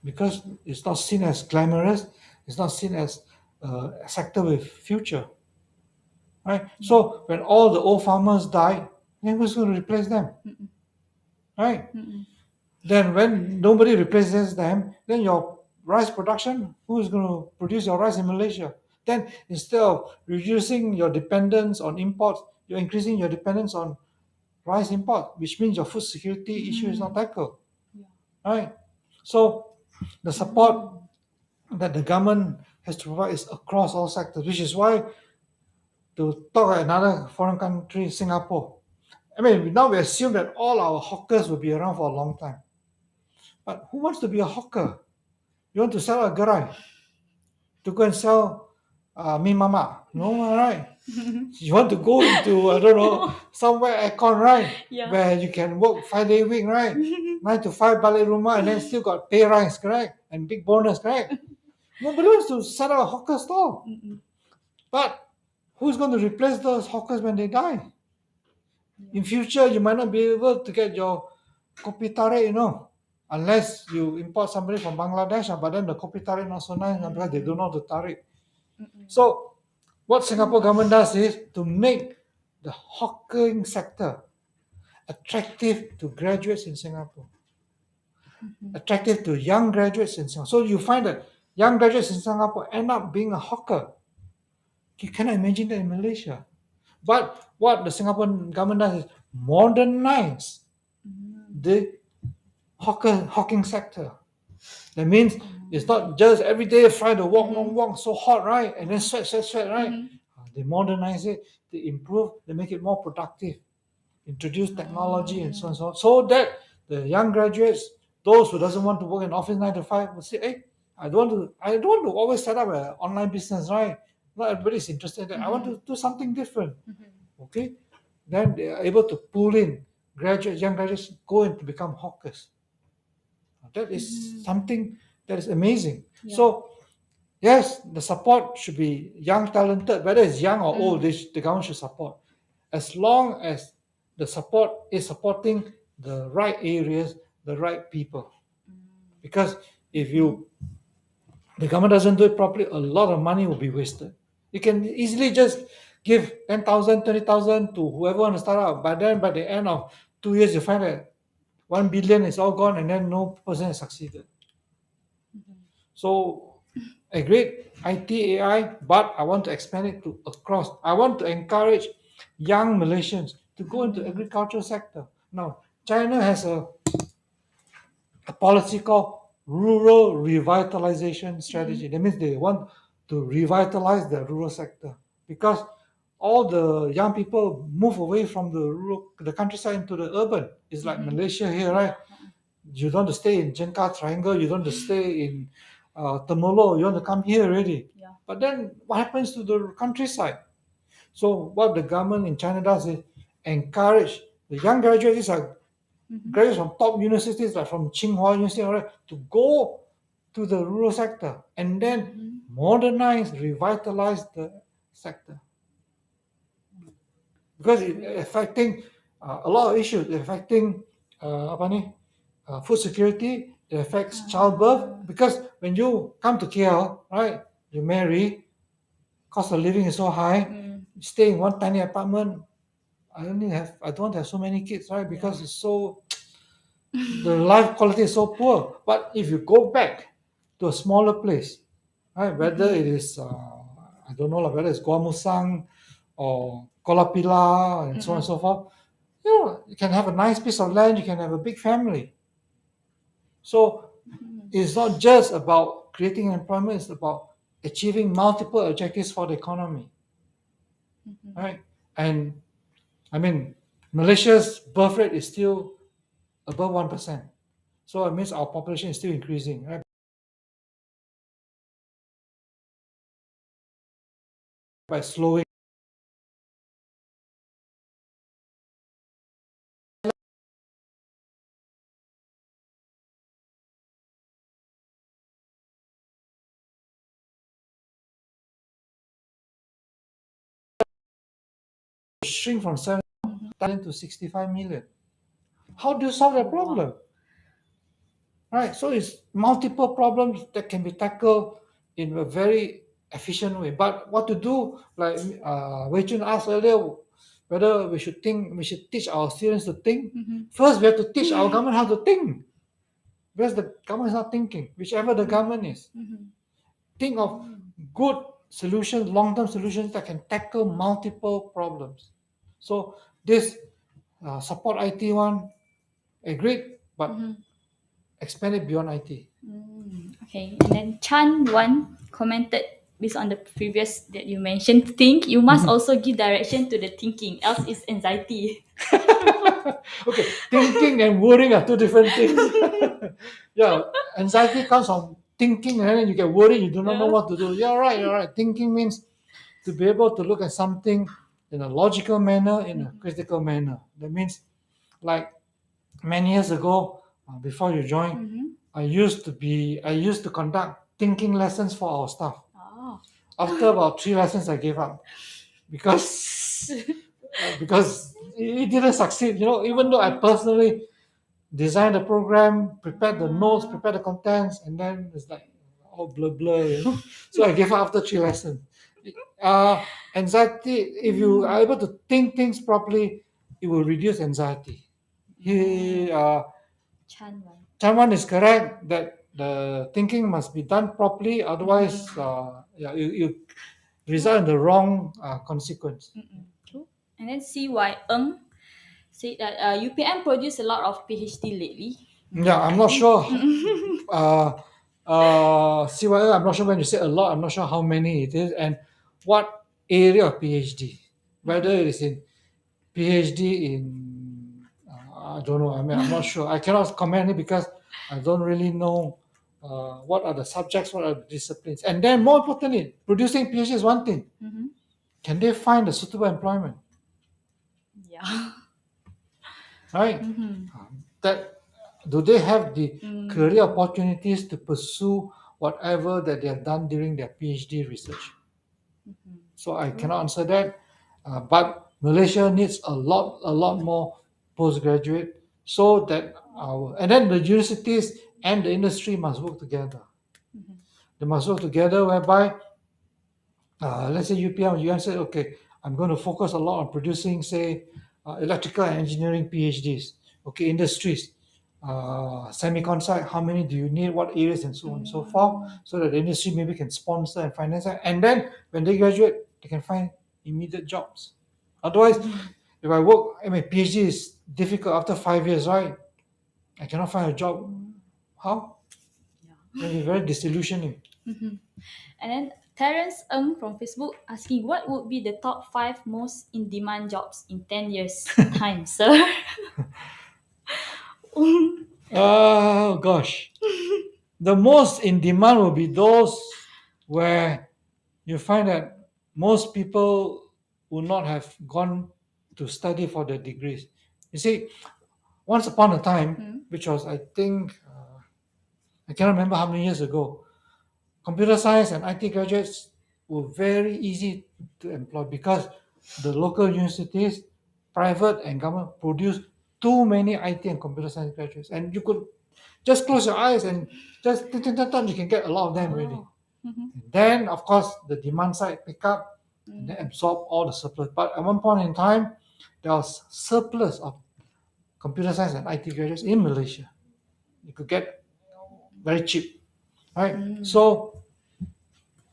Because it's not seen as glamorous, it's not seen as a sector with future, right? So when all the old farmers die, then who's going to replace them, right? Then when nobody replaces them, then your rice production, who is going to produce your rice in Malaysia? Then instead of reducing your dependence on imports, you're increasing your dependence on rice import, which means your food security issue is not tackled, right? So the support that the government has to provide is across all sectors, which is why, to talk about another foreign country, Singapore. I mean, now we assume that all our hawkers will be around for a long time. But who wants to be a hawker? You want to sell a gerai to go and sell mi mama? No, right? You want to go into, I don't know, somewhere aircon, right? Yeah. Where you can work 5-day week, right? 9 to 5 balik rumah and then still got pay rise, correct? And big bonus, correct? Nobody wants to set up a hawker store. But who's going to replace those hawkers when they die? In future, you might not be able to get your kopi tarik, unless you import somebody from Bangladesh, but then the kopi tarik not so nice because they don't know how to tarik. So what Singapore government does is to make the hawking sector attractive to graduates in Singapore, attractive to young graduates in Singapore. So you find that young graduates in Singapore end up being a hawker. You cannot imagine that in Malaysia. But what the Singapore government does is modernize the hawking sector. That means it's not just every day try to walk, so hot, right? And then sweat, right? They modernize it, they improve, they make it more productive, introduce technology and so on, so that the young graduates, those who doesn't want to work in office 9 to 5, will say, hey, I don't want to always set up an online business, right? Not everybody is interested in that. I want to do something different. Okay, then they are able to pull in young graduates, go in to become hawkers. That is something that is amazing. So yes, the support should be young, talented, whether it's young or old, the government should support. As long as the support is supporting the right areas, the right people. Because if the government doesn't do it properly, a lot of money will be wasted. You can easily just give 10,000, 20,000 to whoever wants to start up. But then by the end of 2 years, you find that 1 billion is all gone and then no person has succeeded. So a great IT AI, but I want to expand it to across. I want to encourage young Malaysians to go into agricultural sector. Now, China has a policy called rural revitalization strategy. That means they want to revitalize the rural sector because all the young people move away from the countryside into the urban. It's like Malaysia here, right? You don't want to stay in Jengka Triangle, you don't want to stay in Temolo, you want to come here already. Yeah. But then what happens to the countryside? So what the government in China does is encourage the young graduates, these are graduates from top universities like from Tsinghua University, all right, to go to the rural sector and then modernize, revitalize the sector. Because it's affecting a lot of issues. It's affecting food security, it affects childbirth. Because when you come to KL, right, you marry, cost of living is so high, you stay in one tiny apartment. I don't want to have so many kids, right? Because it's so the life quality is so poor. But if you go back to a smaller place, right, whether it is I don't know, whether it's Guamusang or Kolapila and so on and so forth, you can have a nice piece of land, you can have a big family. So it's not just about creating employment, it's about achieving multiple objectives for the economy. Right? And I mean, Malaysia's birth rate is still above 1%. So it means our population is still increasing, right? By slowing shrink from 7 million to 65 million. How do you solve that problem? Right, so it's multiple problems that can be tackled in a very efficient way. But what to do, like Wei Chun asked earlier, whether we should teach our students to think. First, we have to teach our government how to think. Because the government is not thinking, whichever the government is. Think of good solutions, long-term solutions that can tackle multiple problems. So this support IT one, agreed, but expand it beyond IT. Okay, and then Chan one commented based on the previous that you mentioned, think you must also give direction to the thinking, else it's anxiety. Okay, thinking and worrying are two different things. Yeah, anxiety comes from thinking, and then you get worried, you do not know what to do. You're right. Thinking means to be able to look at something in a logical manner, in a critical manner. That means, like many years ago, before you joined, I used to conduct thinking lessons for our staff. Oh. After about 3 lessons, I gave up because it didn't succeed. Even though I personally designed the program, prepared the notes, prepared the contents, and then it's like all blur. So I gave up after 3 lessons. Anxiety, if you are able to think things properly, it will reduce anxiety. Chan one. Someone is correct that the thinking must be done properly, otherwise, you result in the wrong consequence. True. And then CY Ng said that UPM produced a lot of PhD lately. Yeah, I'm not sure. CYO, I'm not sure when you say a lot, I'm not sure how many it is and what area of PhD. Whether it is in PhD in, I don't know. I'm not sure. I cannot comment it because I don't really know what are the subjects, what are the disciplines. And then more importantly, producing PhD is one thing. Can they find a suitable employment? Yeah. Right? That do they have the career opportunities to pursue whatever that they have done during their PhD research? So I cannot answer that, but Malaysia needs a lot more postgraduate, so that and then the universities and the industry must work together. They must work together, whereby let's say UM said, okay, I'm going to focus a lot on producing, say, electrical and engineering PhDs. Okay, industries, semicon side, how many do you need, what areas, and so on and so forth, so that the industry maybe can sponsor and finance it. And then when they graduate, they can find immediate jobs. Otherwise, if I work, PhD is difficult after 5 years, right? I cannot find a job. How? It'll be very disillusioning. And then Terence Ng from Facebook asking, what would be the top 5 most in-demand jobs in 10 years' time, sir? Oh gosh. The most in demand will be those where you find that most people would not have gone to study for their degrees. You see, once upon a time, which was, I think, I cannot remember how many years ago, computer science and IT graduates were very easy to employ because the local universities, private and government, produced too many IT and computer science graduates, and you could just close your eyes and just you can get a lot of them already. Then, of course, the demand side pick up and then absorb all the surplus. But at one point in time, there was surplus of computer science and IT graduates in Malaysia. You could get very cheap, right? So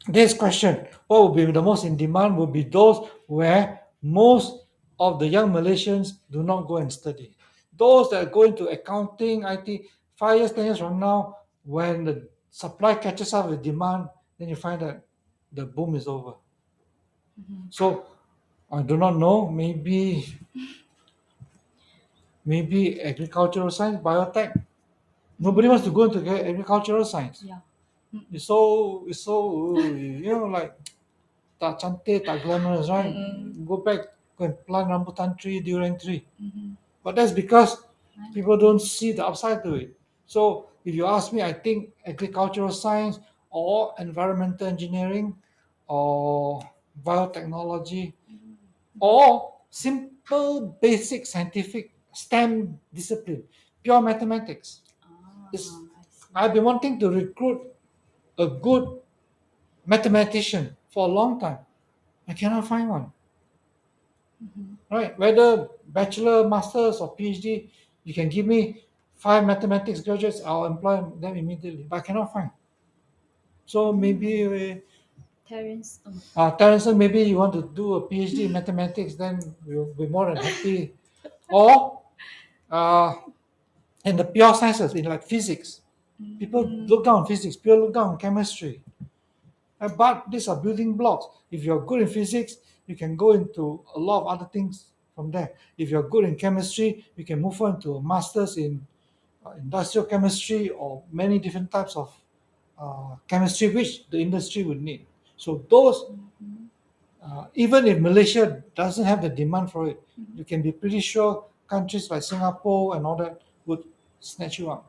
this question, what would be the most in demand, would be those where most of the young Malaysians do not go and study. Those that go into accounting, IT, 5 years, 10 years from now, when the supply catches up with demand, then you find that the boom is over. So I do not know, maybe agricultural science, biotech. Nobody wants to go into agricultural science. Yeah. It's so like tak cantik, tak glamorous, right? Go back, go and plant rambutan tree, durian tree. But that's because people don't see the upside to it. So if you ask me, I think agricultural science or environmental engineering or biotechnology or simple, basic scientific STEM discipline, pure mathematics. I see. I've been wanting to recruit a good mathematician for a long time. I cannot find one. Right? Whether bachelor, masters, or PhD, you can give me 5 mathematics graduates, I'll employ them immediately. But I cannot find. So maybe Terence. Terence, maybe you want to do a PhD in mathematics, then we'll be more than happy. Or in the pure sciences, in like physics, people look down on physics, people look down on chemistry. But these are building blocks. If you're good in physics, you can go into a lot of other things from there. If you're good in chemistry, you can move on to a master's in industrial chemistry or many different types of chemistry which the industry would need. So those, even if Malaysia doesn't have the demand for it, you can be pretty sure countries like Singapore and all that would snatch you up.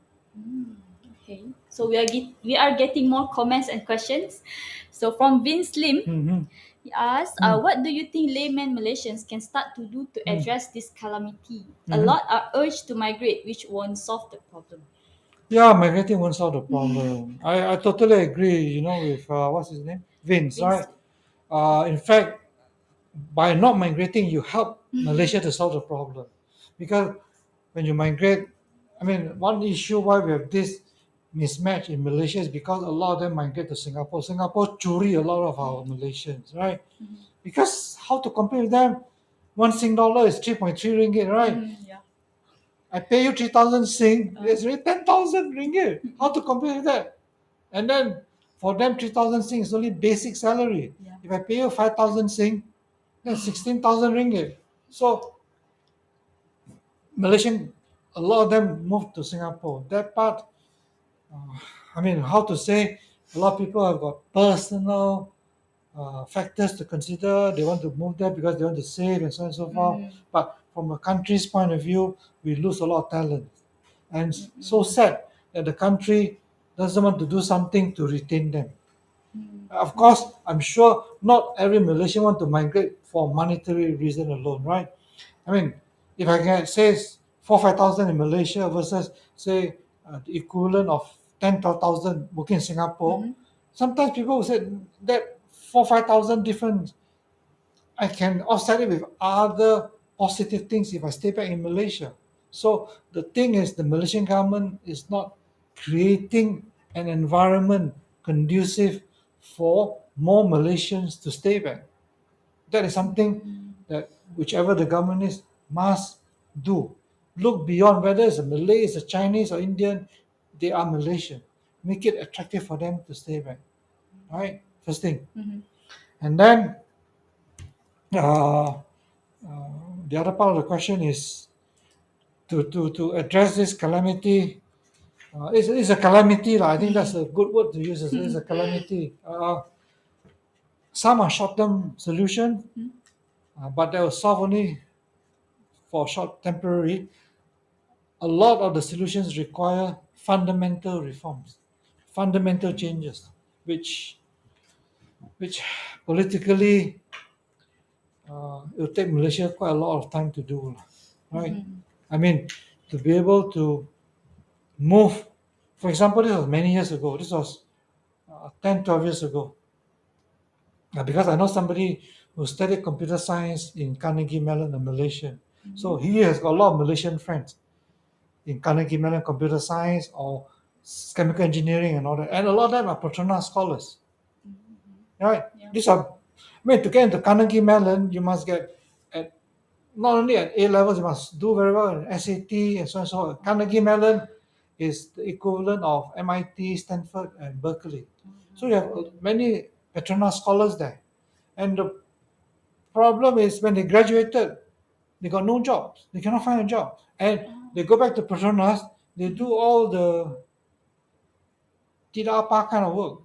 Okay, so we are getting more comments and questions. So from Vince Lim, Mhm. he asked, "What do you think layman Malaysians can start to do to address this calamity? A lot are urged to migrate, which won't solve the problem." Yeah, migrating won't solve the problem. I totally agree, with what's his name? Vince, Vince right? In fact, by not migrating, you help Malaysia to solve the problem. Because when you migrate, I mean, one issue why we have this mismatch in Malaysia is because a lot of them migrate to Singapore. Singapore churi a lot of our Malaysians, right? Because how to compare with them? One Sing dollar is 3.3 ringgit, right? Yeah. I pay you 3,000 Sing, it's really 10,000 ringgit. How to compare with that? And then for them, 3,000 Sing is only basic salary. Yeah. If I pay you 5,000 Sing, that's 16,000 ringgit. So Malaysian, a lot of them moved to Singapore. That part, I mean, how to say, a lot of people have got personal factors to consider. They want to move there because they want to save and so on and so forth. But from a country's point of view, we lose a lot of talent. And so sad that the country doesn't want to do something to retain them. Of course, I'm sure not every Malaysian want to migrate for monetary reason alone, right? I mean, if I can say 4-5,000 in Malaysia versus say the equivalent of 10,000 working in Singapore, sometimes people will say that 4-5,000 difference, I can offset it with other positive things if I stay back in Malaysia. So the thing is, the Malaysian government is not creating an environment conducive for more Malaysians to stay back. That is something that whichever the government is must do. Look beyond whether it's a Malay, it's a Chinese or Indian, they are Malaysian. Make it attractive for them to stay back. All right, first thing. And then uh, the other part of the question is to address this calamity. It's a calamity. I think that's a good word to use. It's a calamity. Some are short-term solution, but they will solve only for short temporary. A lot of the solutions require fundamental reforms, fundamental changes, which politically it will take Malaysia quite a lot of time to do, right? I mean, to be able to move, for example, this was many years ago. This was 10, 12 years ago. Because I know somebody who studied computer science in Carnegie Mellon, a Malaysian. So he has got a lot of Malaysian friends in Carnegie Mellon computer science or chemical engineering and all that. And a lot of them are Petronas scholars. Right? Yeah. These are, I mean, to get into Carnegie Mellon, you must get at not only at A levels, you must do very well in SAT and so on and so on. Carnegie Mellon is the equivalent of MIT, Stanford, and Berkeley. So you have many Petronas scholars there. And the problem is when they graduated, they got no jobs. They cannot find a job. And they go back to Petronas, they do all the tidak apa kind of work,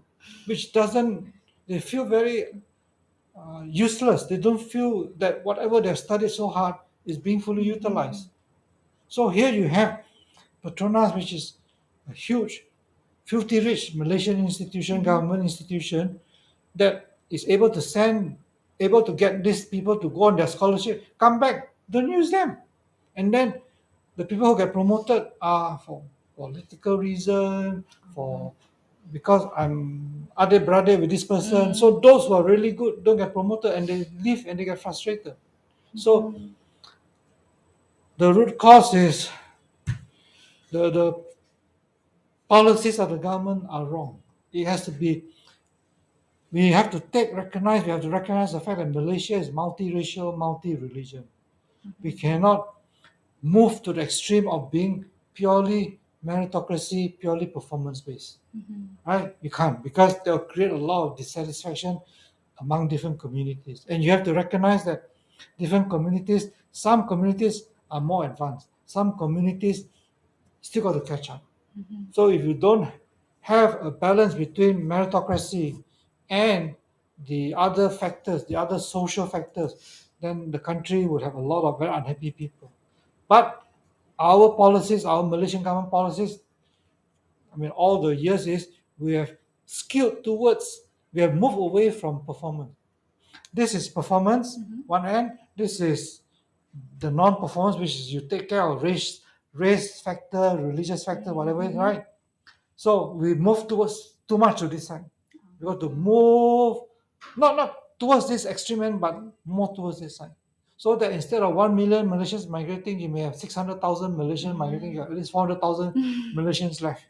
which doesn't, they feel very useless. They don't feel that whatever they've studied so hard is being fully utilized. So here you have Petronas, which is a huge, filthy rich Malaysian institution, government institution, that is able to send able to get these people to go on their scholarship, come back, don't use them. And then the people who get promoted are for political reason, for because I'm other brother with this person. So those who are really good don't get promoted and they leave and they get frustrated. So the root cause is the policies of the government are wrong. It has to be. We have to recognize. We have to recognize the fact that Malaysia is multiracial, multi-religion. We cannot move to the extreme of being purely meritocracy, purely performance-based. Right? You can't, because they'll create a lot of dissatisfaction among different communities. And you have to recognize that some communities are more advanced. Some communities still got to catch up. So if you don't have a balance between meritocracy and the other factors, the other social factors, then the country would have a lot of very unhappy people. But our policies, our Malaysian government policies, I mean, all the years is we have we have moved away from performance. This is performance, one end. This is the non-performance, which is you take care of race factor, religious factor, whatever, right? So we move towards too much to this side. We got to move, not towards this extreme end, but more towards this side. So that instead of 1 million Malaysians migrating, you may have 600,000 Malaysians migrating, you have at least 400,000 Malaysians left.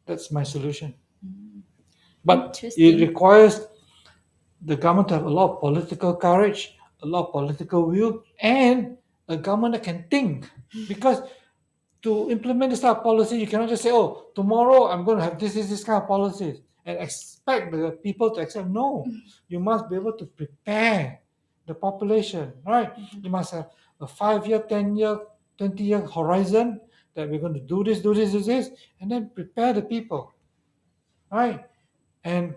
That's my solution. But it requires the government to have a lot of political courage, a lot of political will, and a government that can think. Because to implement this type of policy, you cannot just say, oh, tomorrow I'm going to have this kind of policies and expect the people to accept. No, you must be able to prepare the population, right? You must have a 5-year, 10-year, 20-year horizon that we're going to do this, and then prepare the people, right? And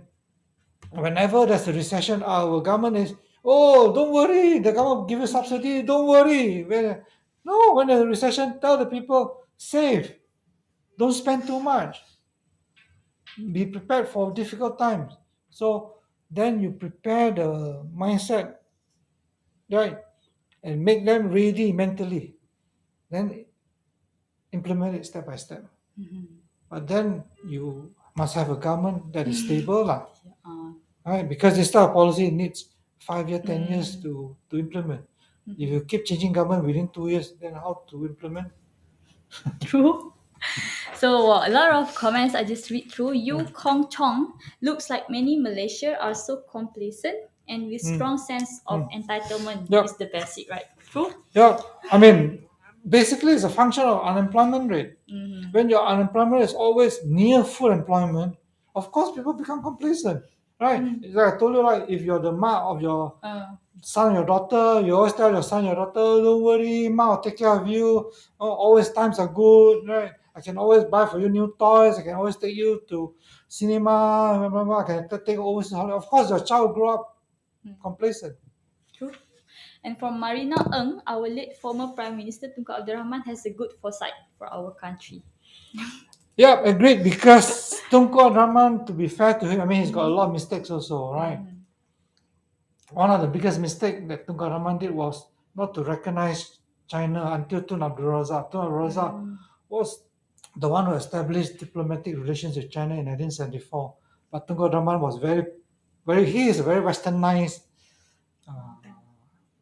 whenever there's a recession, our government is, oh, don't worry, the government will give you subsidy, don't worry. When there's a recession, tell the people, save, don't spend too much, be prepared for difficult times. So then you prepare the mindset, right, and make them ready mentally. Then implement it step by step. But then you must have a government that is stable, right? Because this type of policy needs 5 years, 10 years to implement. If you keep changing government within 2 years, then how to implement? True. So a lot of comments I just read through. Yu Kong Chong, looks like many Malaysia are so complacent and with strong sense of entitlement Yep. is the basic, right? True. Yeah, I mean, basically it's a function of unemployment rate. When your unemployment is always near full employment, of course people become complacent, right? It's like I told you, like if you're the mom of your son, your daughter, you always tell your son, your daughter, don't worry, mom will take care of you. Oh, always times are good, right? I can always buy for you new toys. I can always take you to cinema. Blah, blah, blah. I can take overseas holiday. Of course, your child will grow up complacent. True. And from Marina Ng, our late former Prime Minister Tunku Abdul Rahman has a good foresight for our country. Yeah, agreed. Because Tunku Abdul Rahman, to be fair to him, I mean, he's got a lot of mistakes also, right? One of the biggest mistakes that Tunku Abdul Rahman did was not to recognize China until Tun Abdul Razak. Tun Abdul Razak was the one who established diplomatic relations with China in 1974. But Tunku Abdul Rahman was he is a very westernized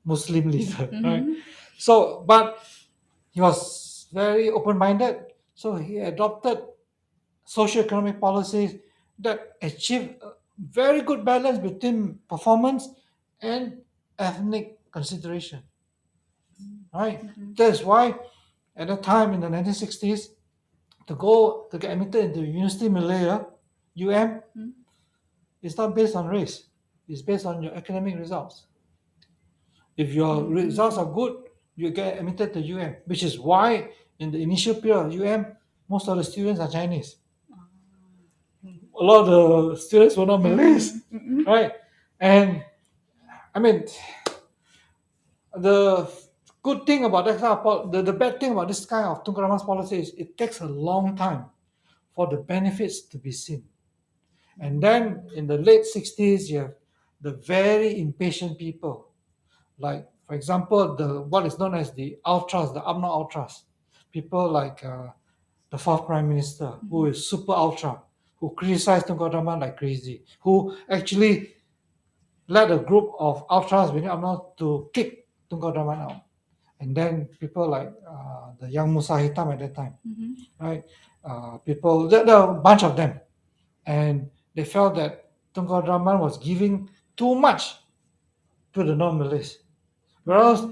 Muslim leader, right? So, but he was very open-minded. So he adopted socio-economic policies that achieved a very good balance between performance and ethnic consideration. Right? That's why at the time in the 1960s, to get admitted into University Malaya, UM, it's not based on race. It's based on your academic results. If your results are good, you get admitted to UM, which is why in the initial period of UM, most of the students are Chinese. A lot of the students were not Malays, right? And I mean, the good thing about that kind of the bad thing about this kind of Tunku Rahman's policy is it takes a long time for the benefits to be seen. And then in the late 60s, you have the very impatient people. Like, for example, what is known as the ultras, the UMNO ultras. People like the fourth prime minister, who is super ultra, who criticized Tunku Abdul Rahman like crazy, who actually led a group of ultras within UMNO to kick Tunku Abdul Rahman out. And then people like the young Musa Hitam at that time, right? People, there are a bunch of them. And they felt that Tunku Abdul Rahman was giving too much to the non-Malays. Whereas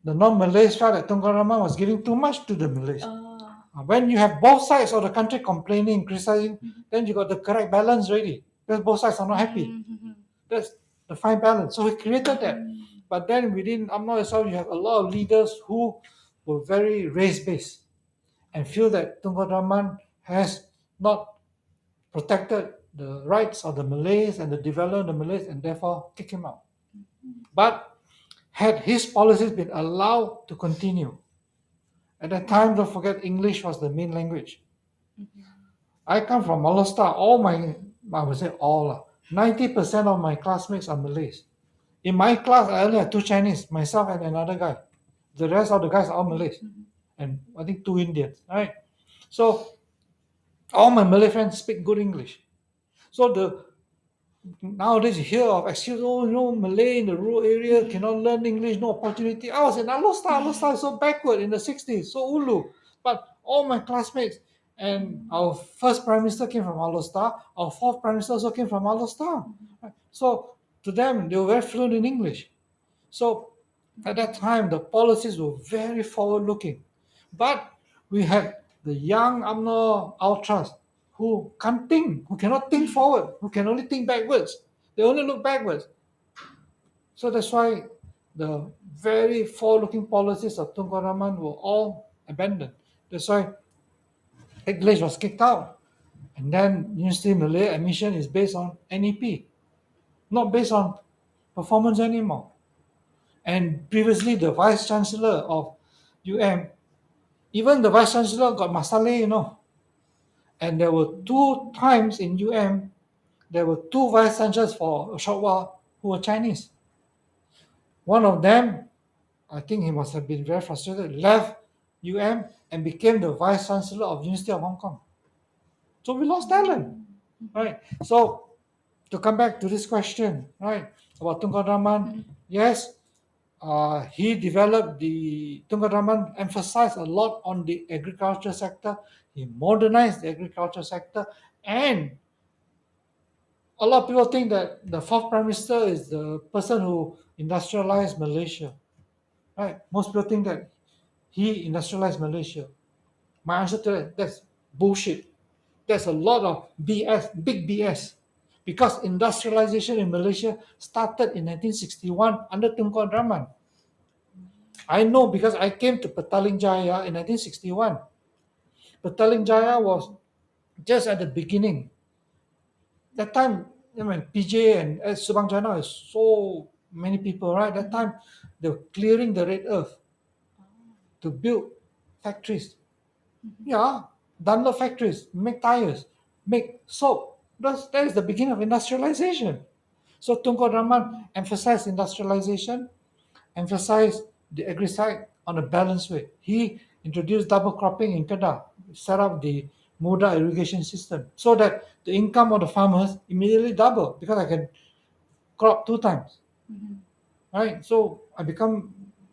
the non-Malays felt that Tunku Abdul Rahman was giving too much to the Malays. When you have both sides of the country complaining, criticizing, then you got the correct balance already. Because both sides are not happy. That's the fine balance. So we created that. But then within UMNO itself, you have a lot of leaders who were very race-based and feel that Tunku Abdul Rahman has not protected the rights of the Malays and the development of the Malays, and therefore kick him out. But had his policies been allowed to continue, at that time, don't forget, English was the main language. I come from Malostar. I would say all, 90% of my classmates are Malays. In my class, I only had 2 Chinese, myself and another guy. The rest of the guys are all Malays, and I think 2 Indians, right? So all my Malay friends speak good English. So nowadays you hear of excuse, Malay in the rural area cannot learn English, no opportunity. I was in Alostar is so backward in the 60s, so ulu. But all my classmates, and our first prime minister came from Alostar, our fourth prime minister also came from Alostar. So to them, they were very fluent in English. So at that time, the policies were very forward-looking. But we had the young UMNO ultras who can't think, who cannot think forward, who can only think backwards. They only look backwards. So that's why the very forward-looking policies of Tunku Abdul Rahman were all abandoned. That's why English was kicked out. And then University Malay admission is based on NEP, not based on performance anymore. And previously, the vice chancellor of UM, even the vice chancellor got masalah. And there were 2 times in UM, there were 2 vice chancellors for a short while who were Chinese. One of them, I think he must have been very frustrated, left UM and became the vice chancellor of University of Hong Kong. So we lost talent, right? So to come back to this question, right, about Tunku Abdul Rahman, yes, he developed Tunku Abdul Rahman emphasized a lot on the agriculture sector. He modernized the agriculture sector, and a lot of people think that the fourth prime minister is the person who industrialized Malaysia. Right? Most people think that he industrialized Malaysia. My answer to that's bullshit. There's a lot of BS, big BS. Because industrialization in Malaysia started in 1961 under Tunku Abdul Rahman. I know because I came to Petaling Jaya in 1961. Petaling Jaya was just at the beginning. That time, PJ and Subang Jaya is so many people, right? That time, they were clearing the red earth to build factories. Yeah, Dunlop factories, make tires, make soap. That is the beginning of industrialization. So Tunku Abdul Rahman emphasized industrialization, emphasized the agri side on a balanced way. He introduced double cropping in Kedah, set up the Muda irrigation system so that the income of the farmers immediately double because I can crop 2 times. Right? So I become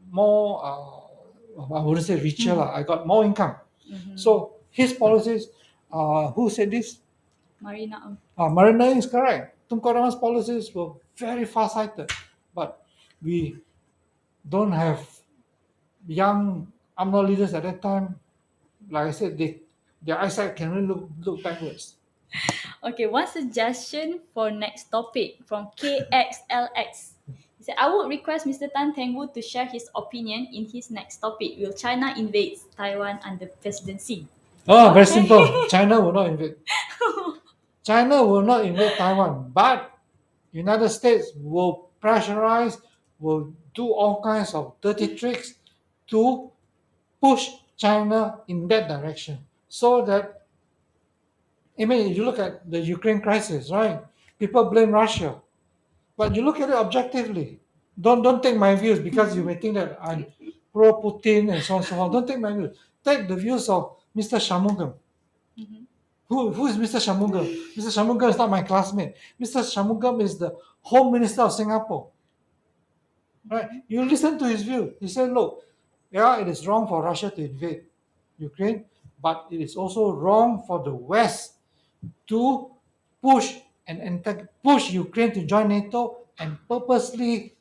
more, I wouldn't say richer, I got more income. So his policies, who said this? Marina. Marina is correct. Tunku Abdul Rahman's policies were very far-sighted, but we don't have young UMNO leaders at that time. Like I said, their eyesight can only look backwards. Okay, one suggestion for next topic from KXLX. He said, I would request Mr. Tan Tengwu to share his opinion in his next topic. Will China invade Taiwan under presidency? Very simple. China will not invade. China will not invade Taiwan, but United States will pressurize, will do all kinds of dirty tricks to push China in that direction. So that, you look at the Ukraine crisis, right? People blame Russia. But you look at it objectively. Don't take my views because you may think that I'm pro Putin and so on and so forth. Don't take my views. Take the views of Mr. Shamugam. Who is Mr. Shamugam? Mr. Shamugam is not my classmate. Mr. Shamugam is the Home Minister of Singapore. Right? You listen to his view. He said, look, yeah, it is wrong for Russia to invade Ukraine, but it is also wrong for the West to push push Ukraine to join NATO and purposely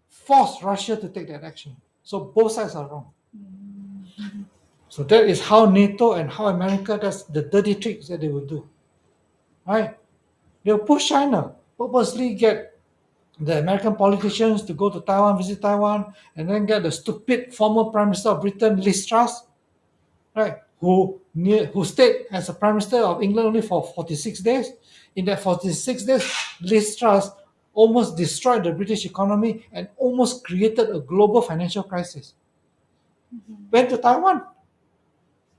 force Russia to take that action. So both sides are wrong. So that is how NATO and how America does the dirty tricks that they will do. Right? They'll push China, purposely get the American politicians to go to Taiwan, visit Taiwan, and then get the stupid former Prime Minister of Britain, Liz Truss, right, who stayed as a Prime Minister of England only for 46 days. In that 46 days, Liz Truss almost destroyed the British economy and almost created a global financial crisis. Went to Taiwan,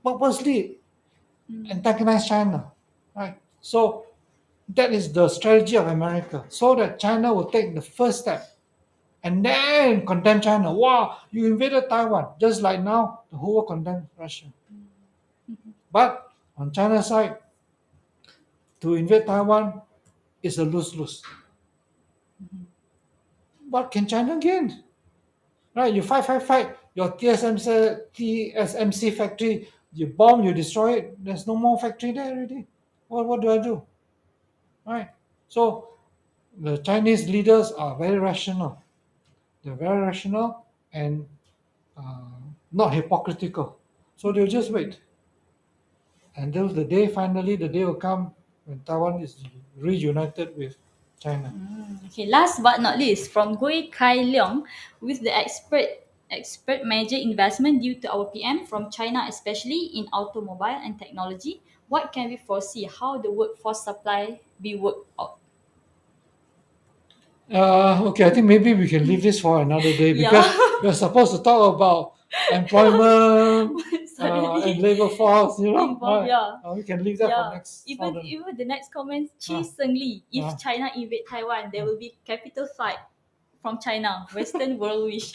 purposely antagonized China, right? So that is the strategy of America, so that China will take the first step and then condemn China. Wow, you invaded Taiwan. Just like now, the whole world condemns Russia. But on China's side, to invade Taiwan is a lose-lose. What can China gain? Right? You fight. Your TSMC factory, you bomb, you destroy it. There's no more factory there already. What do I do? Right? So the Chinese leaders are very rational. They're very rational and not hypocritical. So they'll just wait. And till the day will come when Taiwan is reunited with China. Okay, last but not least, from Gui Kai Leong, with the expert major investment due to our PM from China, especially in automobile and technology, what can we foresee? How the workforce supply be worked out? Okay, I think maybe we can leave this for another day Yeah. because we're supposed to talk about employment Sorry. and labor force, Involved, right? yeah. We can leave that for Yeah, next. even the next comment, Chi Seng Li, if China invade Taiwan, there will be capital fight from China, Western world wish.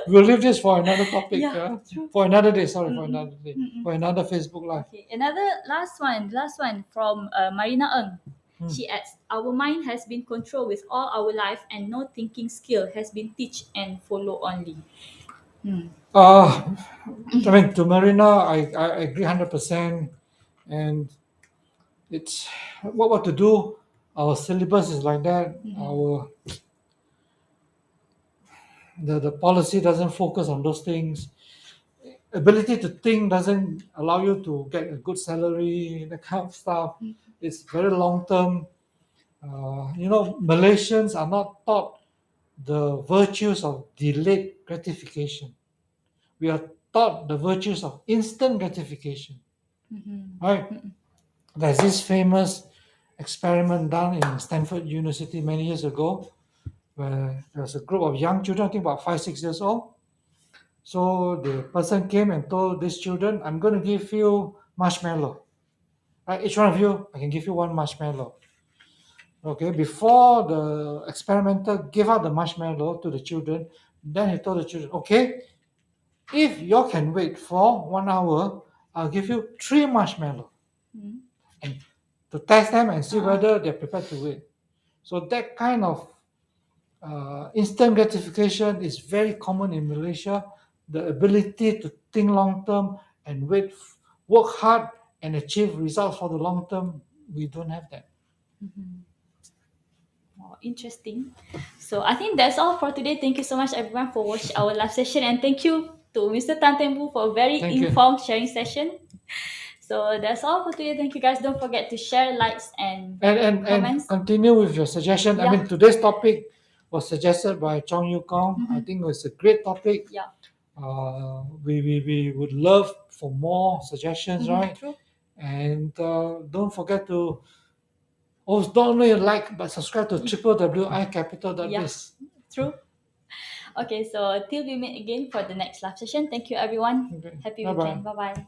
We'll leave this for another topic. Yeah, true. For another day. Sorry, for another day. For another Facebook Live. Okay, another last one from Marina Ng. She adds, our mind has been controlled with all our life and no thinking skill has been teach and follow only. I mean, to Marina, I agree 100%. And it's what to do. Our syllabus is like that. Our the policy doesn't focus on those things. Ability to think doesn't allow you to get a good salary, that kind of stuff. It's very long term. Malaysians are not taught the virtues of delayed gratification. We are taught the virtues of instant gratification. Right? There's this famous experiment done in Stanford University many years ago, where there was a group of young children, I think about 5-6 years old. So the person came and told these children, I'm going to give you marshmallow. Right? Each one of you, I can give you one marshmallow. Okay, before the experimenter gave out the marshmallow to the children, then he told the children, okay, if you can wait for 1 hour, I'll give you 3 marshmallow. And to test them and see whether they're prepared to wait. So that kind of instant gratification is very common in Malaysia. The ability to think long term and work hard and achieve results for the long term, we don't have that. Oh, interesting. So I think that's all for today. Thank you so much everyone for watching our live session, and thank you to Mr. Tan Tembu for a very Thank you. informed sharing session. So that's all for today. Thank you guys. Don't forget to share, likes, and And comments. continue with your suggestion. I Yeah. mean, today's topic was suggested by Chong Yu Kong. I think it was a great topic. Yeah. We would love for more suggestions, right? True. And don't forget to don't only like but subscribe to www.icapital.biz. True. Okay, so till we meet again for the next live session. Thank you everyone. Okay. Happy Bye-bye. weekend. Bye bye.